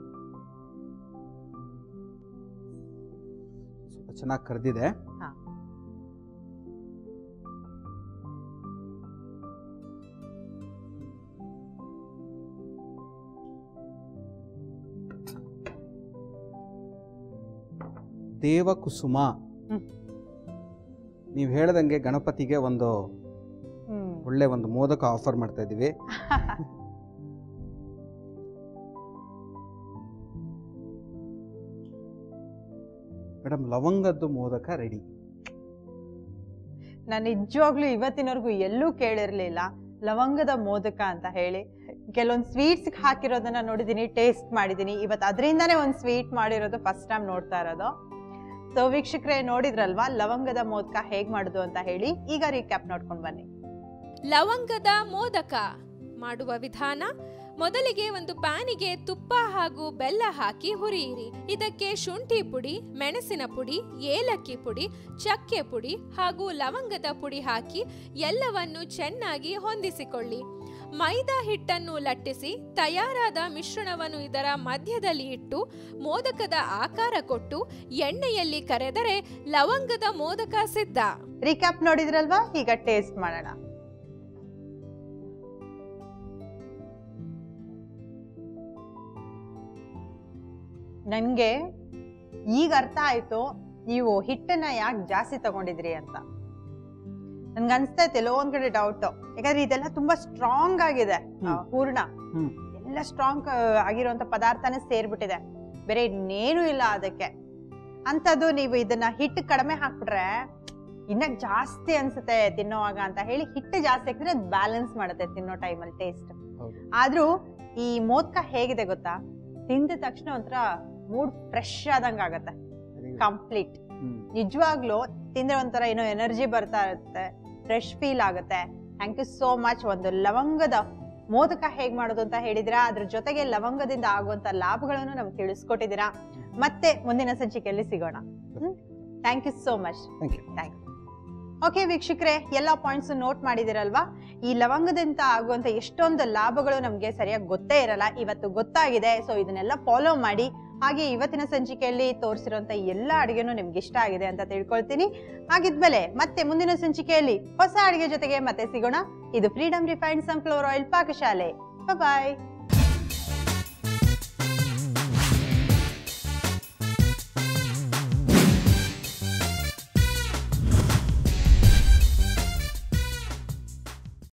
ಸ್ವಲ್ಪ ಚೆನ್ನಾಗಿ ಕರೆದಿದೆ. ದೇವಕುಸುಮ, ನೀವು ಹೇಳ್ದಂಗೆ ಗಣಪತಿಗೆ ಒಂದು ಒಳ್ಳೆ ಒಂದು ಮೋದಕ ಆಫರ್ ಮಾಡ್ತಾ ಇದೀವಿ. ಮೇಡಮ್, ಲವಂಗದ್ದು ಮೋದಕ ರೆಡಿ. ನಾನು ನಿಜವಾಗ್ಲೂ ಇವತ್ತಿನವರೆಗೂ ಎಲ್ಲೂ ಕೇಳಿರ್ಲಿಲ್ಲ ಲವಂಗದ ಮೋದಕ ಅಂತ ಹೇಳಿ. ಕೆಲವೊಂದು ಸ್ವೀಟ್ಸ್ ಹಾಕಿರೋದನ್ನ ನೋಡಿದೀನಿ, ಟೇಸ್ಟ್ ಮಾಡಿದೀನಿ. ಇವತ್ತು ಅದರಿಂದಾನೇ ಒಂದು ಸ್ವೀಟ್ ಮಾಡಿರೋದು ಫಸ್ಟ್ ಟೈಮ್ ನೋಡ್ತಾ ಇರೋದು. ಸೊ ವೀಕ್ಷಕರೇ, ನೋಡಿದ್ರಲ್ವಾ ಲವಂಗದ ಮೋದಕ ಹೇಗ್ ಮಾಡುದು ಅಂತ ಹೇಳಿ. ಈಗ ರೀಕ್ಯಾಪ್ ನೋಡ್ಕೊಂಡು ಬನ್ನಿ. ಲವಂಗದ ಮೋದಕ ಮಾಡುವ ವಿಧಾನ: ಮೊದಲಿಗೆ ಒಂದು ಪ್ಯಾನಿಗೆ ತುಪ್ಪ ಹಾಗೂ ಬೆಲ್ಲ ಹಾಕಿ ಹುರಿಯಿರಿ. ಇದಕ್ಕೆ ಶುಂಠಿ ಪುಡಿ, ಮೆಣಸಿನ ಪುಡಿ, ಏಲಕ್ಕಿ ಪುಡಿ, ಚಕ್ಕೆ ಪುಡಿ ಹಾಗೂ ಲವಂಗದ ಪುಡಿ ಹಾಕಿ ಎಲ್ಲವನ್ನು ಚೆನ್ನಾಗಿ ಹೊಂದಿಸಿಕೊಳ್ಳಿ. ಮೈದಾ ಹಿಟ್ಟನ್ನು ಲಟ್ಟಿಸಿ ತಯಾರಾದ ಮಿಶ್ರಣವನ್ನು ಇದರ ಮಧ್ಯದಲ್ಲಿ ಇಟ್ಟು ಮೋದಕದ ಆಕಾರ ಕೊಟ್ಟು ಎಣ್ಣೆಯಲ್ಲಿ ಕರೆದರೆ ಲವಂಗದ ಮೋದಕ ಸಿದ್ಧ. ರೀಕ್ಯಾಪ್ ನೋಡಿದ್ರಲ್ವಾ, ಈಗ ಟೇಸ್ಟ್ ಮಾಡೋಣ. ನನ್ಗೆ ಈಗ ಅರ್ಥ ಆಯ್ತು ನೀವು ಹಿಟ್ಟನ್ನ ಯಾಕೆ ಜಾಸ್ತಿ ತಗೊಂಡಿದ್ರಿ ಅಂತ. ನನ್ಗೆ ಅನ್ಸ್ತಾ ಇತ್ತು ಎಲ್ಲೋ ಒಂದ್ ಕಡೆ ಡೌಟ್, ಯಾಕಂದ್ರೆ ಇದೆಲ್ಲ ತುಂಬಾ ಸ್ಟ್ರಾಂಗ್ ಆಗಿದೆ. ಹೂರ್ಣ ಎಲ್ಲ ಸ್ಟ್ರಾಂಗ್ ಆಗಿರುವಂತ ಪದಾರ್ಥನೇ ಸೇರ್ಬಿಟ್ಟಿದೆ, ಬೇರೆ ಇನ್ನೇನು ಇಲ್ಲ ಅದಕ್ಕೆ. ಅಂತದ್ದು ನೀವು ಇದನ್ನ ಹಿಟ್ಟು ಕಡಿಮೆ ಹಾಕ್ಬಿಟ್ರೆ ಇನ್ನ ಜಾಸ್ತಿ ಅನ್ಸುತ್ತೆ ತಿನ್ನೋವಾಗ ಅಂತ ಹೇಳಿ ಹಿಟ್ಟು ಜಾಸ್ತಿ ಹಾಕಿದ್ರೆ ಅದು ಬ್ಯಾಲೆನ್ಸ್ ಮಾಡುತ್ತೆ ತಿನ್ನೋ ಟೈಮಲ್ಲಿ ಟೇಸ್ಟ್. ಆದ್ರೂ ಈ ಮೋದಕ ಹೇಗಿದೆ ಗೊತ್ತಾ, ತಿಂದ ತಕ್ಷಣ ಒಂಥರ ಮೂಡ್ ಫ್ರೆಶ್ ಆದಂಗ ಆಗತ್ತೆ ಕಂಪ್ಲೀಟ್. ನಿಜವಾಗ್ಲೂ ತಿಂದ್ರೆ ಒಂಥರ ಏನೋ ಎನರ್ಜಿ ಬರ್ತಾ ಇರುತ್ತೆ, ಫ್ರೆಶ್ ಫೀಲ್ ಆಗುತ್ತೆ. Thank you so much. ಒಂದು ಲವಂಗದ ಮೋದಕ ಹೇಗ್ ಮಾಡೋದು ಅಂತ ಹೇಳಿದಿರಾ, ಅದ್ರ ಜೊತೆಗೆ ಲವಂಗದಿಂದ ಆಗುವಂತ ಲಾಭಗಳನ್ನು ನಮ್ಗೆ ತಿಳಿಸ್ಕೊಟ್ಟಿದ್ದೀರಾ. ಮತ್ತೆ ಮುಂದಿನ ಸಂಚಿಕೆಯಲ್ಲಿ ಸಿಗೋಣ. Thank you so much. Thank you. Okay ವೀಕ್ಷಕರೇ, ಎಲ್ಲ ಪಾಯಿಂಟ್ಸ್ ನೋಟ್ ಮಾಡಿದಿರಲ್ವಾ? ಈ ಲವಂಗದಿಂದ ಆಗುವಂತ ಎಷ್ಟೊಂದು ಲಾಭಗಳು ನಮ್ಗೆ ಸರಿಯಾಗಿ ಗೊತ್ತೇ ಇರಲ್ಲ, ಇವತ್ತು ಗೊತ್ತಾಗಿದೆ. ಸೊ ಇದನ್ನೆಲ್ಲ ಫಾಲೋ ಮಾಡಿ. ಹಾಗೆ ಇವತ್ತಿನ ಸಂಚಿಕೆಯಲ್ಲಿ ತೋರಿಸಿರುವಂತ ಎಲ್ಲ ಅಡುಗೆನೂ ನಿಮ್ಗೆ ಇಷ್ಟ ಆಗಿದೆ ಅಂತ ತಿಳ್ಕೊಳ್ತೀನಿ. ಹಾಗಿದ್ಮೇಲೆ ಮತ್ತೆ ಮುಂದಿನ ಸಂಚಿಕೆಯಲ್ಲಿ ಹೊಸ ಅಡುಗೆ ಜೊತೆಗೆ ಮತ್ತೆ ಸಿಗೋಣ. ಇದು ಫ್ರೀಡಮ್ ರಿಫೈನ್ಡ್ ಸನ್ಫ್ಲವರ್ ಆಯಿಲ್ ಪಾಕಶಾಲೆ. ಬಾಯ್.